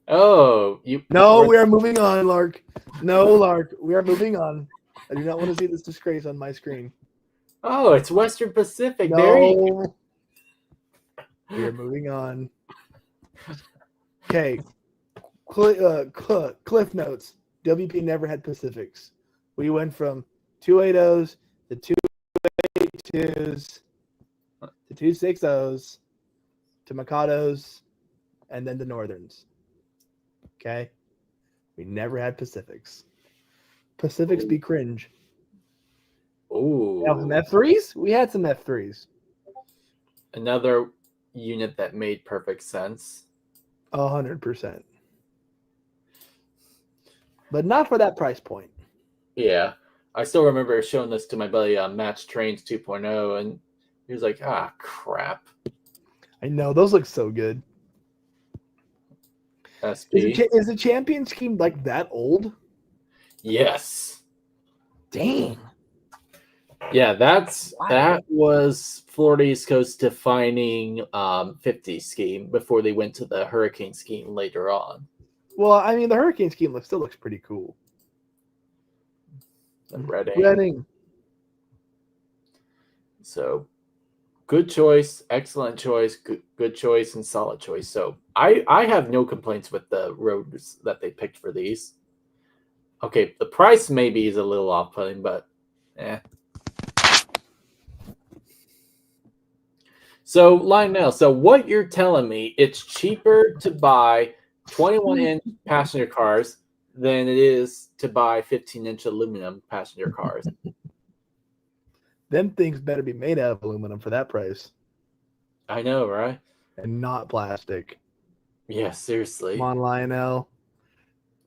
Oh, No, we are moving on, Lark. No, Lark, we are moving on. I do not want to see this disgrace on my screen. Oh, it's Western Pacific. No. There you go. We are moving on. Okay. Cliff notes. WP never had Pacifics. We went from 280s to 282s to 260s to Mikados and then the Northerns. Okay? We never had Pacifics. Pacifics be cringe. Oh. Now, some F3s? We had some F3s. Another unit that made perfect sense. 100%. But not for that price point. Yeah. I still remember showing this to my buddy on Match Trains 2.0, and he was like, crap. I know those look so good. SP. Is the champion scheme like that old? Yes. Dang. Yeah, that Wow. was Florida East Coast defining 50 scheme before they went to the Hurricane scheme later on. Well, I mean, the Hurricane scheme still looks pretty cool. Reading. So good choice, excellent choice, good choice, and solid choice. So I have no complaints with the roads that they picked for these. Okay, the price maybe is a little off-putting, but So Lionel, so what you're telling me, it's cheaper to buy 21-inch passenger cars than it is to buy 15-inch aluminum passenger cars. Them things better be made out of aluminum for that price. I know, right? And not plastic. Yeah, seriously. Come on, Lionel.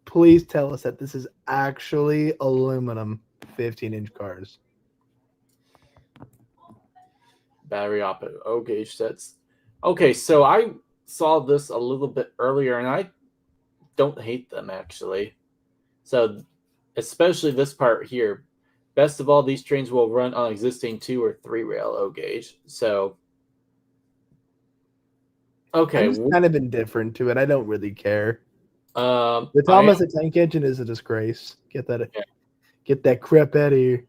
Please tell us that this is actually aluminum 15-inch cars. Battery opposite O gauge sets. Okay, so I saw this a little bit earlier, and I don't hate them actually. So, especially this part here. Best of all, these trains will run on existing 2 or 3 rail O gauge. So, okay. I'm just kind of indifferent to it. I don't really care. The The Thomas the Tank Engine is a disgrace. Get that crap out of here.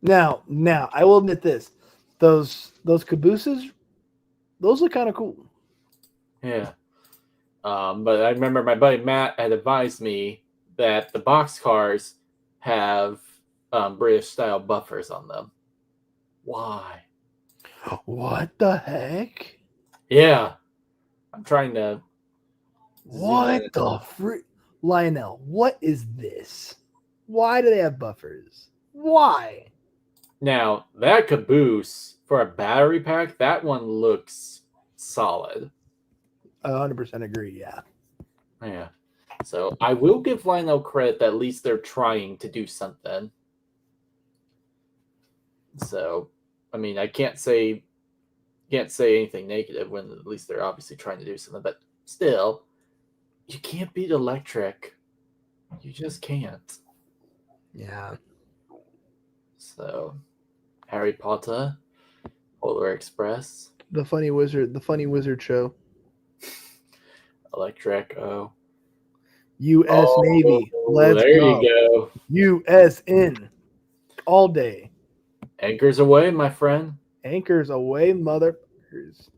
Now, I will admit this: those cabooses, those look kind of cool. Yeah. But I remember my buddy Matt had advised me that the box cars have British style buffers on them. Why? What the heck? Yeah. I'm trying to. What the frick? Lionel, what is this? Why do they have buffers? Why? Now, that caboose for a battery pack, that one looks solid. 100% agree, yeah. Yeah. So I will give Lionel credit that at least they're trying to do something. So, I mean, I can't say anything negative when at least they're obviously trying to do something, but still, you can't beat electric. You just can't. Yeah. So, Harry Potter, Polar Express, The Funny Wizard show. Electric, oh. U.S. Navy. Let's there go. you go. U.S.N. all day. Anchors away, my friend. Anchors away, motherfuckers.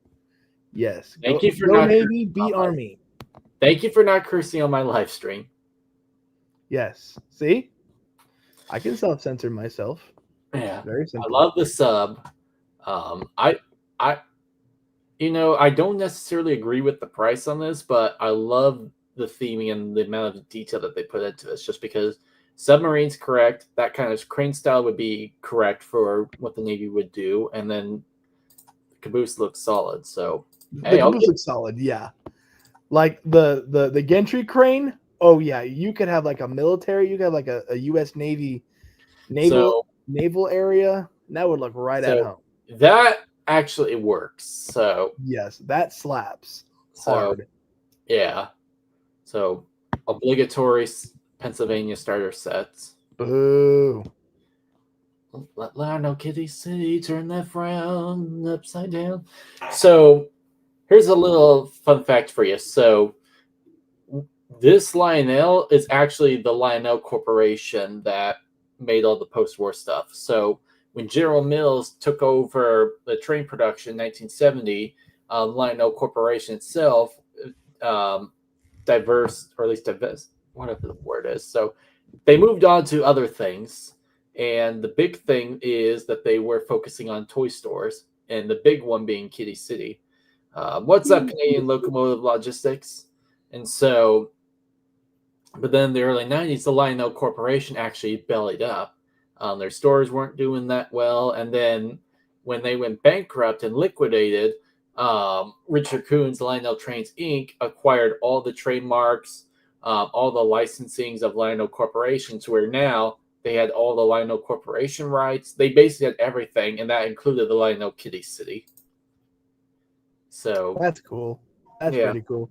Yes. Thank you for go not Navy, beat Army. Thank you for not cursing on my live stream. Yes. See? I can self-censor myself. Yeah. Very simple. I love the sub. I I don't necessarily agree with the price on this, but I love the theming and the amount of detail that they put into this, just because submarine's correct, that kind of crane style would be correct for what the Navy would do, and then the caboose looks solid. So the caboose looks solid, yeah. Like the gantry crane, oh yeah, you could have like a military, you could have like a U.S. Navy naval area, and that would look right at home. That actually works. So yes, that slaps hard. Yeah. So obligatory Pennsylvania starter sets. Boo. Let Lionel Kitty City turn that frown upside down. So here's a little fun fact for you. So this Lionel is actually the Lionel Corporation that made all the post-war stuff. So when General Mills took over the train production in 1970, Lionel Corporation itself divest, whatever the word is. So they moved on to other things. And the big thing is that they were focusing on toy stores, and the big one being Kitty City. What's up, Canadian Locomotive Logistics? And so, but then in the early 90s, the Lionel Corporation actually bellied up. Their stores weren't doing that well. And then when they went bankrupt and liquidated, Richard Coon's Lionel Trains Inc. acquired all the trademarks, all the licensings of Lionel Corporation, to where now they had all the Lionel Corporation rights. They basically had everything, and that included the Lionel Kitty City. So That's cool. That's yeah, pretty cool.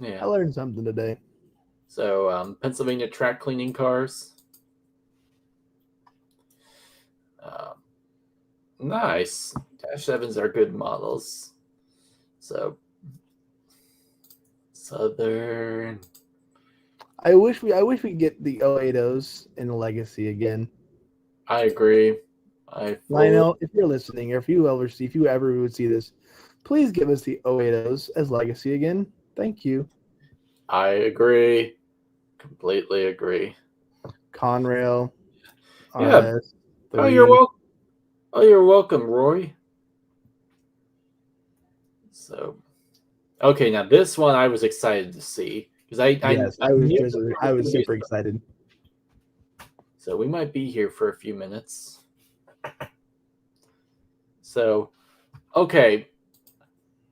I yeah. learned something today. So Pennsylvania track cleaning cars. Um, nice. Dash sevens are good models. So Southern. I wish we could get the 080s in Legacy again. I agree. I fully. Lionel, if you're listening, or if you ever would see this, please give us the 080s as Legacy again. Thank you. I agree. Completely agree. Conrail, Yeah. RS, Oh, you're 3. welcome. Oh, you're welcome, Roy. So, okay, now this one I was excited to see because Yes, I knew there I was was going to be. super excited. So we might be here for a few minutes. So, okay,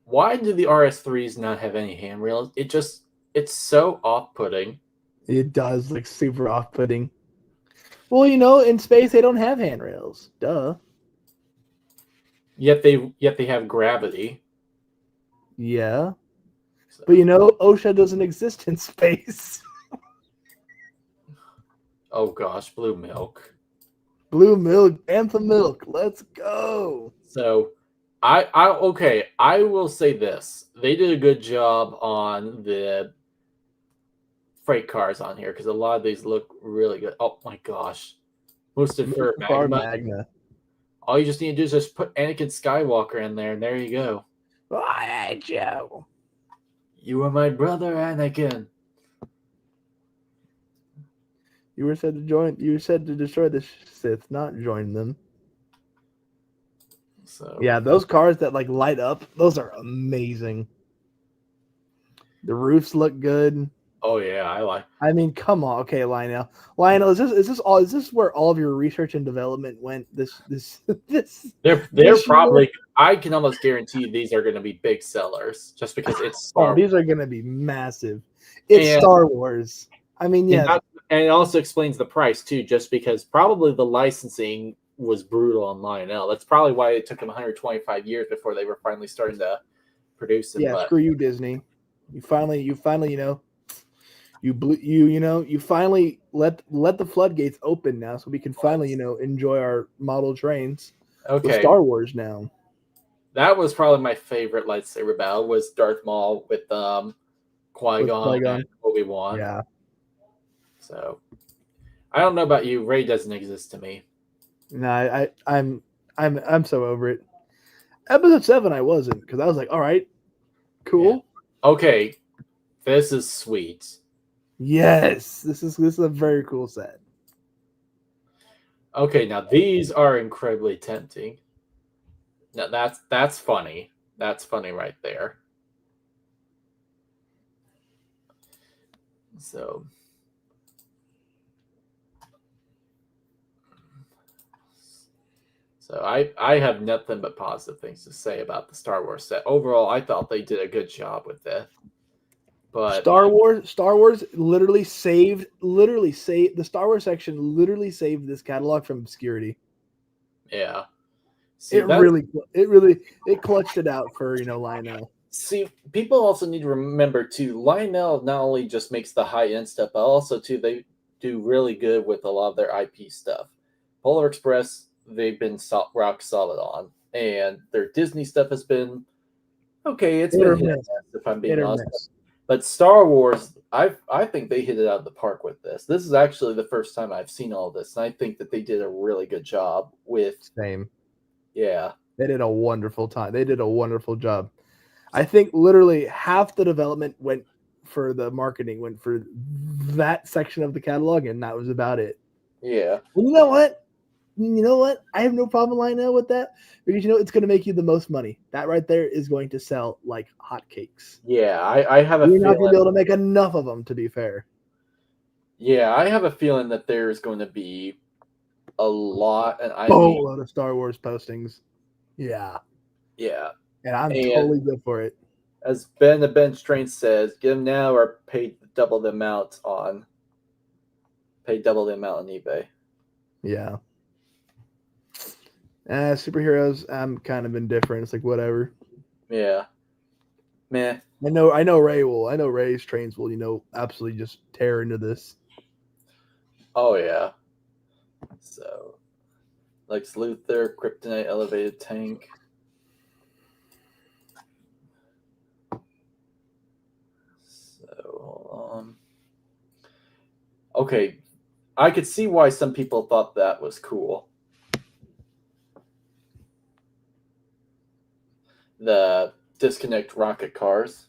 why do the RS3s not have any handrails? It's so off-putting. It does look super off-putting. Well, in space they don't have handrails. Duh. Yet they have gravity. Yeah. So, But OSHA doesn't exist in space. oh gosh, blue milk. Blue milk, Anthem milk. Let's go. So, I will say this: they did a good job on the freight cars on here because a lot of these look really good. Oh my gosh, Mustafar Far Magma. Magna. All you just need to do is just put Anakin Skywalker in there, and there you go. All right, Joe. You are my brother, Anakin. You were said to join. You were said to destroy the Sith, not join them. So Yeah, those cars that light up, those are amazing. The roofs look good. oh yeah, I like. I mean, come on. Okay, Lionel. Lionel, is this where all of your research and development went this They're this year? probably. I can almost guarantee these are going to be big sellers just because it's Star Oh, these Wars. are gonna be massive. It's And Star Wars. I mean, and, yes. and it also explains the price too, just because probably the licensing was brutal on Lionel. That's probably why it took them 125 years before they were finally starting to produce them. Yeah, But screw you, Disney. You finally, you finally let the floodgates open now, so we can finally, enjoy our model trains with okay, Star Wars now. that was probably my favorite lightsaber battle was Darth Maul with With Qui-Gon and Qui-Gon. Obi-Wan. Yeah. So I don't know about you. Ray doesn't exist to me. No, I'm so over it. Episode 7, I wasn't because I was like, all right, Yeah. cool. Okay, this is sweet. Yes, this is a very cool set. Okay, now these are incredibly tempting. Now that's funny. That's funny right there. So I have nothing but positive things to say about the Star Wars set. Overall, I thought they did a good job with it. But Star Wars literally saved the Star Wars section literally saved this catalog from obscurity. yeah. See, It clutched it out for Lionel. See, people also need to remember too. Lionel not only just makes the high end stuff, but also too they do really good with a lot of their IP stuff. Polar Express, they've been rock solid on, and their Disney stuff has been okay. It's Hit been or hit and miss. miss, if I'm being Hit or honest. miss. But Star Wars, I think they hit it out of the park with this. This is actually the first time I've seen all this, and I think that they did a really good job with. Same. Yeah, They did a wonderful time. They did a wonderful job. I think literally half the development went for the marketing, went for that section of the catalog, and that was about it. yeah. And you know what? I have no problem Lionel with that because it's going to make you the most money. That right there is going to sell like hotcakes. Yeah, I have a You're not going to feeling. be able to make enough of them, to be fair. Yeah, I have a feeling that there's going to be a lot, and I mean, Boatload of Star Wars postings. Yeah, yeah. and I'm And totally good for it. as Ben the Bench Train says, give them now or pay double the amount on eBay. Yeah. Superheroes, I'm kind of indifferent. It's like whatever. Yeah. Meh. I know Ray's trains will, absolutely just tear into this. Oh yeah. So Lex Luthor, Kryptonite elevated tank. So hold on. Okay, I could see why some people thought that was cool. The disconnect rocket cars.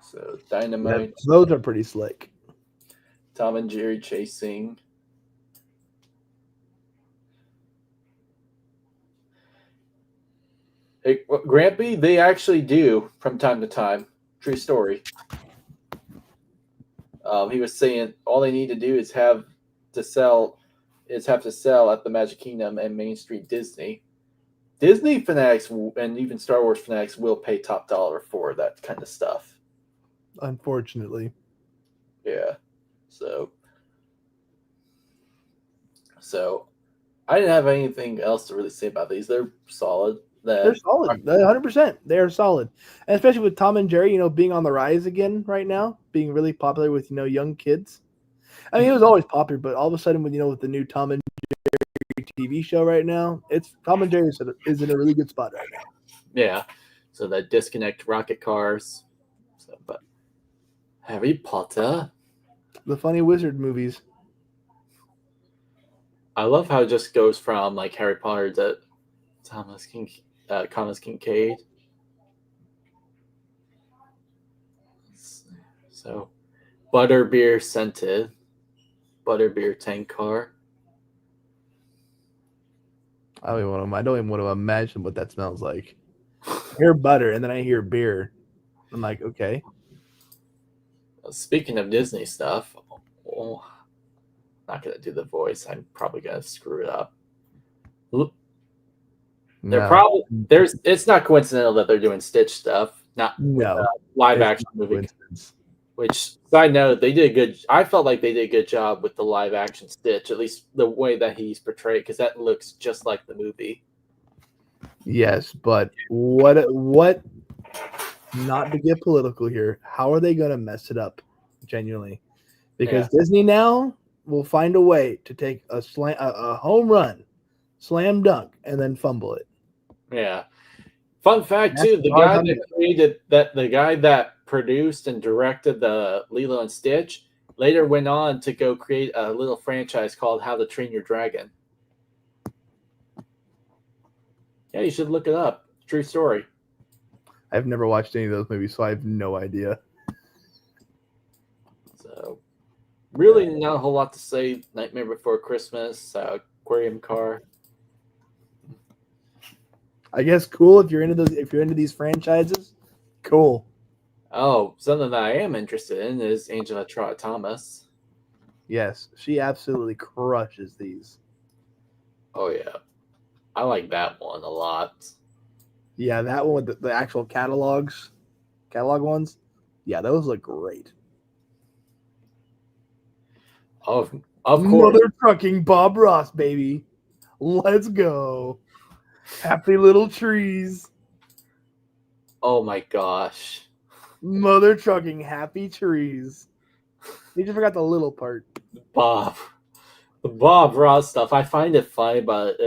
So Yeah, Dynamite, those are pretty slick. Tom and Jerry chasing. Hey, Grampy, they actually do from time to time. True story. He was saying all they need to do is have to sell at the Magic Kingdom and Main Street Disney. Disney fanatics and even Star Wars fanatics will pay top dollar for that kind of stuff. Unfortunately, Yeah. So I didn't have anything else to really say about these. They're solid. they're solid. 100%. They are solid, and especially with Tom and Jerry, being on the rise again right now, being really popular with young kids. I mean, it was always popular, but all of a sudden, with the new Tom and Jerry TV show right now, it's Tom and Jerry is in a really good spot right now. Yeah. So that disconnect rocket cars. So, but Harry Potter. The funny wizard movies. I love how it just goes from like Harry Potter to Thomas Kincaid. So, butterbeer scented, butterbeer tank car. I don't even want to imagine what that smells like. I hear butter, and then I hear beer. I'm like, okay. Speaking of Disney stuff, not gonna do the voice. I'm probably gonna screw it up. They're probably It's not coincidental that they're doing Stitch stuff, not live action movie. Which, side note, they did a good. I felt like they did a good job with the live action Stitch, at least the way that he's portrayed, because that looks just like the movie. Yes, but what? Not to get political here. How are they going to mess it up? Genuinely, because Disney now will find a way to take a home run, slam dunk, and then fumble it. Yeah. Fun fact too: the guy that produced and directed the Lilo and Stitch later went on to go create a little franchise called How to Train Your Dragon. Yeah, you should look it up. True story. I've never watched any of those movies, so I have no idea. So, really, not a whole lot to say. Nightmare Before Christmas, Aquarium Car. I guess cool if you're into these franchises. Cool. Oh, something that I am interested in is Angela Trott Thomas. Yes, she absolutely crushes these. Oh yeah, I like that one a lot. Yeah, that one with the actual catalog ones. Yeah, those look great. Of course, Mother trucking Bob Ross, baby. Let's go. Happy little trees. Oh my gosh. Mother trucking happy trees. You just forgot the little part. The Bob Ross stuff. I find it funny, but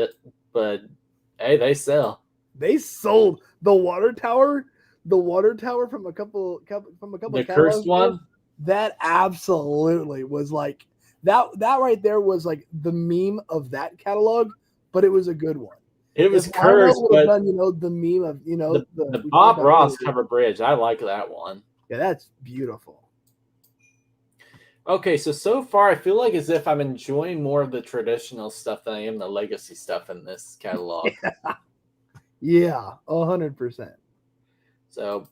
hey, they sell. They sold the water tower. The water tower from a couple. The cursed one. That absolutely was like that. That right there was like the meme of that catalog, but it was a good one. It was cursed, but done, the meme of the Bob Ross cover bridge. I like that one. Yeah, that's beautiful. Okay, so far I feel like as if I'm enjoying more of the traditional stuff than I am the legacy stuff in this catalog. Yeah, 100%. So,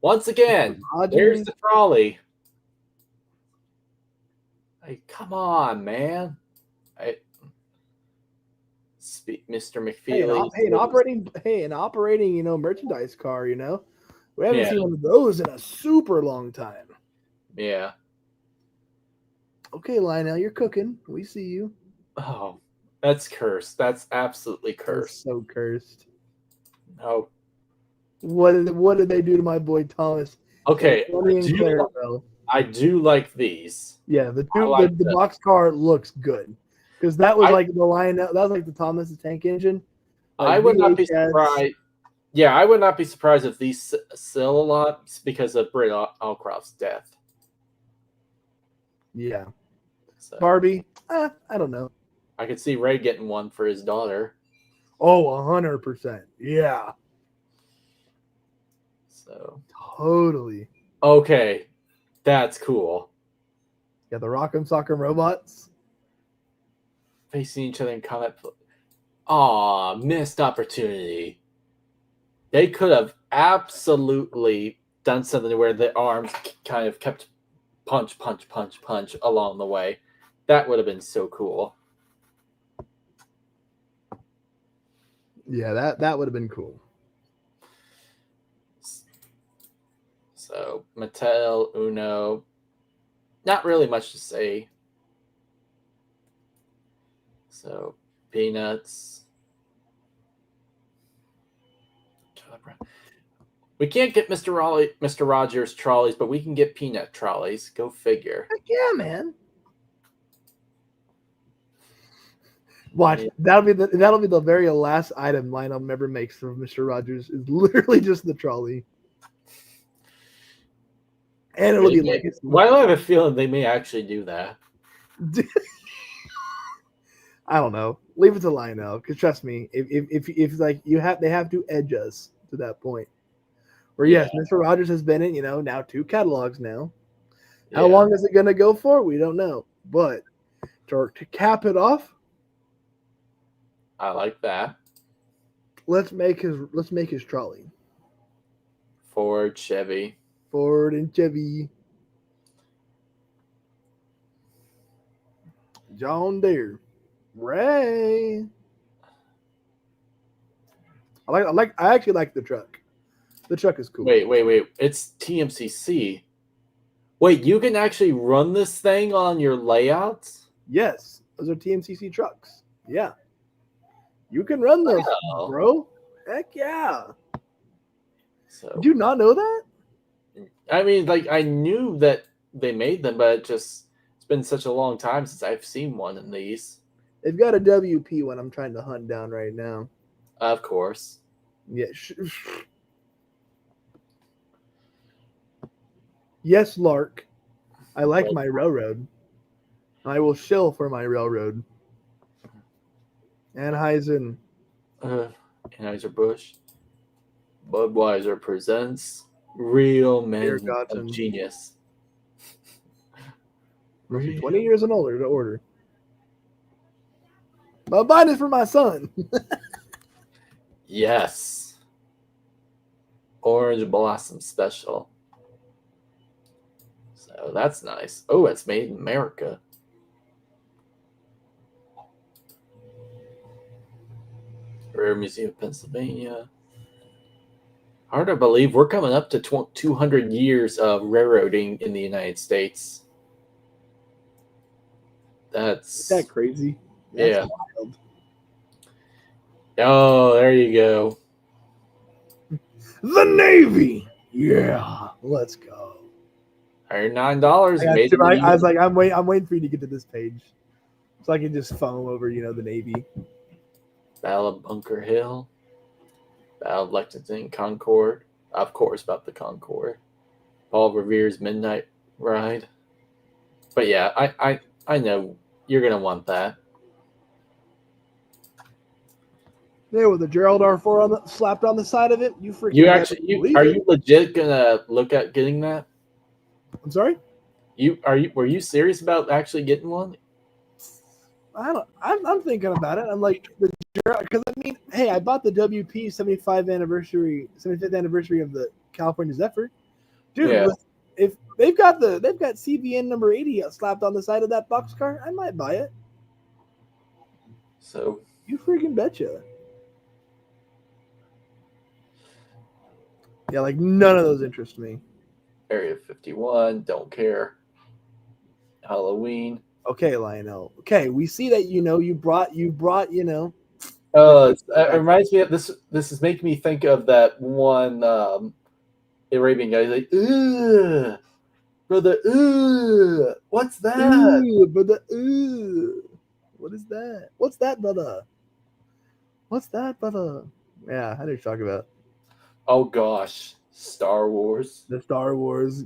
once again, here's the trolley. Hey, come on, man! Mr. McFeely. An operating, merchandise car. We haven't seen one of those in a super long time. Yeah. Okay, Lionel, you're cooking. We see you. Oh, that's cursed. That's absolutely cursed. That's so cursed. No. What did they do to my boy Thomas? Okay, Tony and Clarabelle. I do like these. Yeah, the like the box car looks good because that was I- like the Lionel. That was like the Thomas the Tank Engine. Like I would not be VHS. surprised. Yeah, I would not be surprised if these sell a lot because of Britt Allcroft's death. Yeah, So Barbie. I don't know. I could see Ray getting one for his daughter. Oh, 100%. Yeah, So totally. okay, that's cool. Yeah, the Rock'em Sock'em Robots. Facing each other in combat. Aw, missed opportunity. They could have absolutely done something where the arms kind of kept punch along the way. That would have been so cool. Yeah, that would have been cool. So Mattel, Uno, not really much to say. So Peanuts. We can't get Mr. Rogers trolleys, but we can get Peanut trolleys. Go figure. Heck yeah, man. Watch, that'll be the very last item Lionel ever makes from Mr. Rogers is literally just the trolley. And it'll be legacy. Why do I have a feeling they may actually do that? I don't know. Leave it to Lionel, because trust me, if like they have to edge us to that point. Where yes, Mr. Rogers has been in, now 2 catalogs now. Yeah. How long is it gonna go for? We don't know. But to cap it off, I like that. Let's make his trolley. Ford, Chevy. Ford and Chevy. John Deere. Ray. I actually like the truck. The truck is cool. Wait. It's TMCC. Wait, you can actually run this thing on your layouts? Yes. Those are TMCC trucks. Yeah. You can run those, bro. Heck yeah. So, did you not know that? I mean, like, I knew that they made them, but it's been such a long time since I've seen one of these. They've got a WP one I'm trying to hunt down right now. Of course. Yeah. Yes, Lark. I like my railroad. I will shill for my railroad. Anheuser. Anheuser-Busch. Budweiser presents Real Men of Genius. 20 years and older to order. But mine is for my son. Yes. Orange Blossom Special. So that's nice. Oh, it's made in America. Rare Museum of Pennsylvania. Hard to believe we're coming up to 200 years of railroading in the United States. Is that crazy? That's wild. Oh, there you go. The Navy. Yeah, let's go. $109. I was like, I'm waiting for you to get to this page, so I can just foam over, the Navy. Battle of Bunker Hill. Battle of Lexington, Concord. Of course, about the Concord. Paul Revere's Midnight Ride. But yeah, I know you're gonna want that. There with the Gerald R4 slapped on the side of it. Are you legit gonna look at getting that? I'm sorry? Were you serious about actually getting one? I'm thinking about it. I'm like, because I mean, hey, I bought the WP 75th anniversary of the California Zephyr, dude. Yeah. If they've got CBN number 80 slapped on the side of that boxcar, I might buy it. So you freaking betcha. Yeah, like none of those interest me. Area 51, don't care. Halloween. Okay, Lionel. Okay, we see that you brought It reminds me of this. This is making me think of that one Arabian guy. He's like, ugh, brother, ugh, what's that? Ooh, brother. Ooh. What is that? What's that, brother? What's that, brother? Yeah, how do you talk about Oh gosh, Star Wars. the Star Wars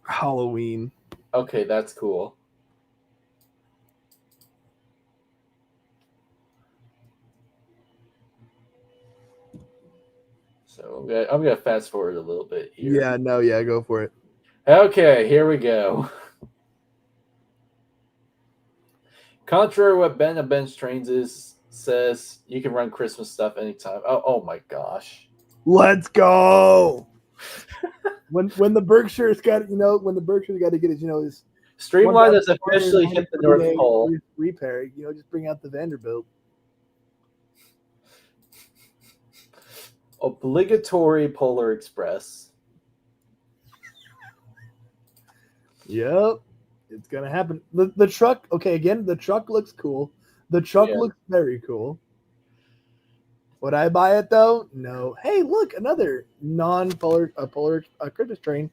Halloween? Okay, that's cool. So I'm gonna fast forward a little bit here. Yeah, no, yeah, go for it. Okay, here we go. Contrary to what Ben's Trains says, you can run Christmas stuff anytime. Oh my gosh. Let's go. when the Berkshire's got when the Berkshire's got to get his Streamline has officially hit the North Pole. Repair, just bring out the Vanderbilt. Obligatory Polar Express. Yep, it's gonna happen. The truck, okay, again, the truck looks cool. The truck looks very cool. Would I buy it though? No. Hey, look, another non-polar Christmas train.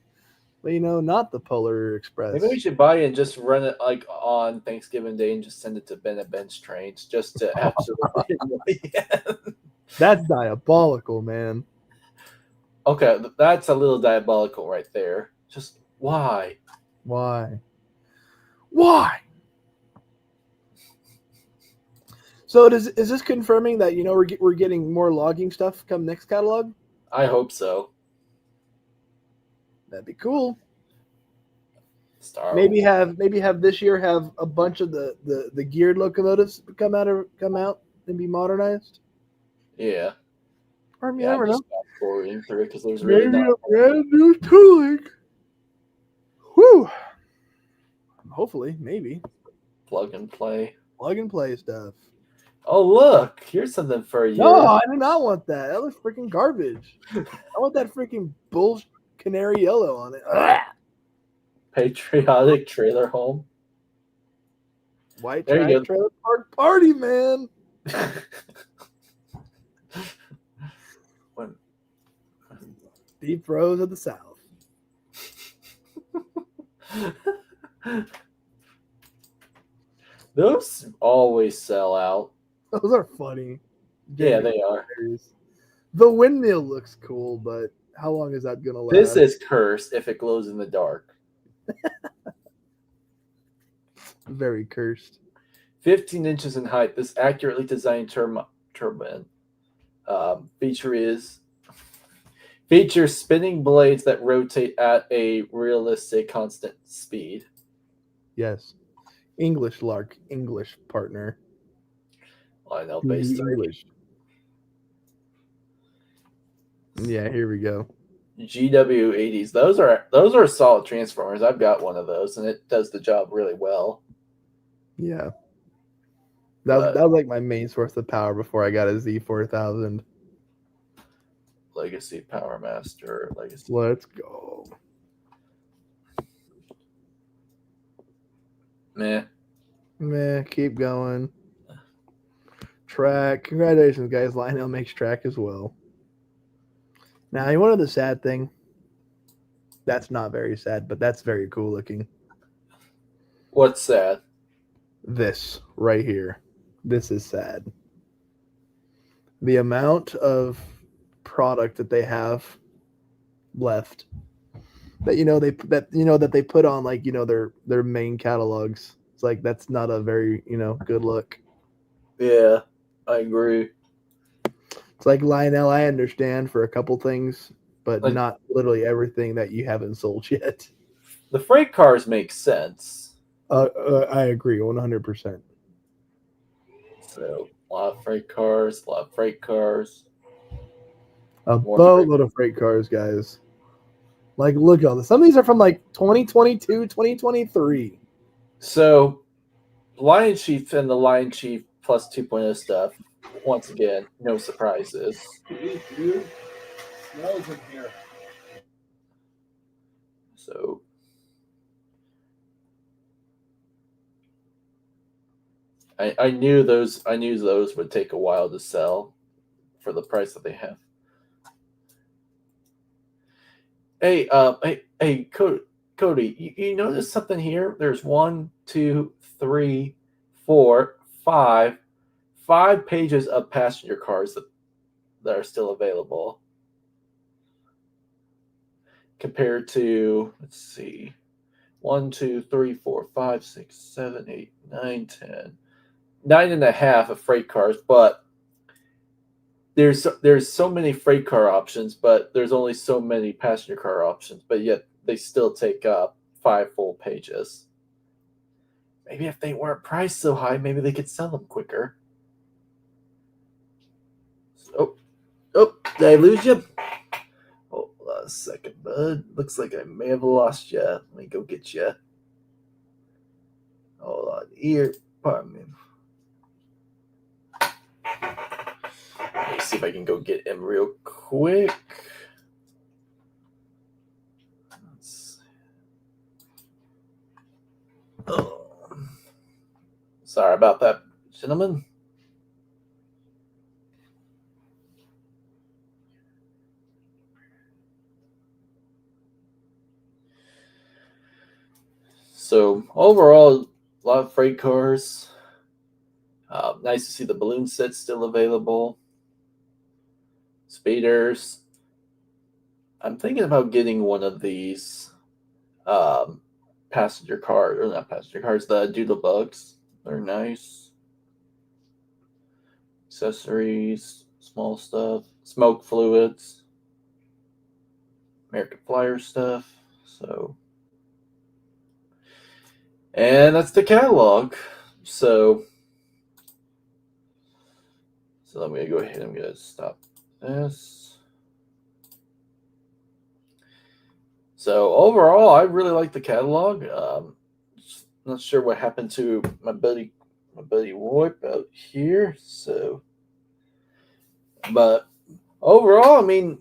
But not the Polar Express. Maybe we should buy it and just run it like on Thanksgiving Day and just send it to Ben's Trains just to absolutely annoy him. That's diabolical, man. Okay, that's a little diabolical right there. Just why? Why? So is this confirming that we're getting more logging stuff come next catalog? I hope so. That'd be cool. Star Maybe Wars. have this year have a bunch of the geared locomotives come out and be modernized. Yeah. Or you never know. Forwarding through because there's really Maybe not a brand new tooling. Whew. Hopefully, maybe plug and play stuff. Oh look, here's something for you. No, I do not want that. That looks freaking garbage. I want that freaking bullshit canary yellow on it. Ugh. Patriotic trailer home. White trash trailer park party, man. Deep Rose of the South. Those always sell out. Those are funny. Yeah, they are. The windmill looks cool, but how long is that going to last? This is cursed if it glows in the dark. Very cursed. 15 inches in height. This accurately designed turbine features spinning blades that rotate at a realistic constant speed. Yes. English Lark, English partner. Lionel based English. Yeah, here we go. GW80s. Those are solid transformers. I've got one of those, and it does the job really well. Yeah. That was like my main source of power before I got a Z4000. Legacy Power Master. Legacy. Let's go. Meh, keep going. Track. Congratulations, guys. Lionel makes track as well. Now, you want to know the sad thing? That's not very sad, but that's very cool looking. What's sad? This right here. This is sad. The amount of product that they have left that they put on like their main catalogs. It's like that's not a very good look. Yeah, I agree. It's like Lionel, I understand for a couple things, but like, not literally everything that you haven't sold yet. The freight cars make sense. I agree 100%. So a lot of freight cars. A boatload of freight cars, guys. Like, look at this. Some of these are from like 2022, 2023. So, Lion Chief and the Lion Chief Plus 2.0 stuff. Once again, no surprises. Dude. Smells in here. So, I knew those. I knew those would take a while to sell for the price that they have. Hey, Cody, you notice something here? There's one, two, three, four, five pages of passenger cars that are still available. Compared to, let's see, 1, 2, 3, 4, 5, 6, 7, 8, 9, 10, 9.5 of freight cars, but there's so many freight car options, but there's only so many passenger car options, but yet they still take up 5 full pages. Maybe if they weren't priced so high, maybe they could sell them quicker. Oh, did I lose you? Hold on a second, bud. Looks like I may have lost you. Let me go get you. Hold on here. Pardon me. Let me see if I can go get him real quick. Oh. Sorry about that, gentlemen. So overall, a lot of freight cars. Nice to see the balloon sets still available. Speeders. I'm thinking about getting one of these passenger cars, or not passenger cars, the doodle bugs. They're nice. Accessories, small stuff, smoke fluids, American Flyer stuff. So, and that's the catalog. So let me go ahead. I'm gonna stop this. So overall, I really like the catalog. Not sure what happened to my buddy Wipeout here. So, but overall, I mean,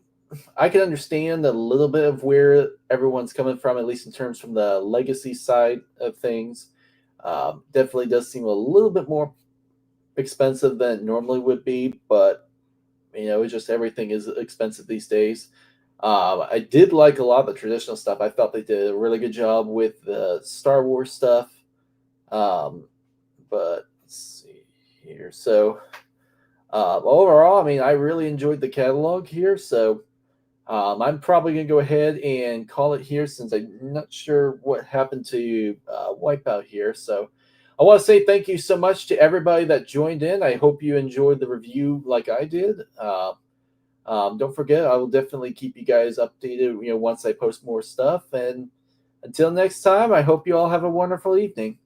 I can understand a little bit of where everyone's coming from, at least in terms from the legacy side of things. Definitely does seem a little bit more expensive than it normally would be, but it's just everything is expensive these days. I did like a lot of the traditional stuff. I felt they did a really good job with the Star Wars stuff. But let's see here. So overall, I mean, I really enjoyed the catalog here. So I'm probably going to go ahead and call it here since I'm not sure what happened to Wipeout here. So I want to say thank you so much to everybody that joined in. I hope you enjoyed the review like I did. Don't forget, I will definitely keep you guys updated, once I post more stuff. And until next time, I hope you all have a wonderful evening.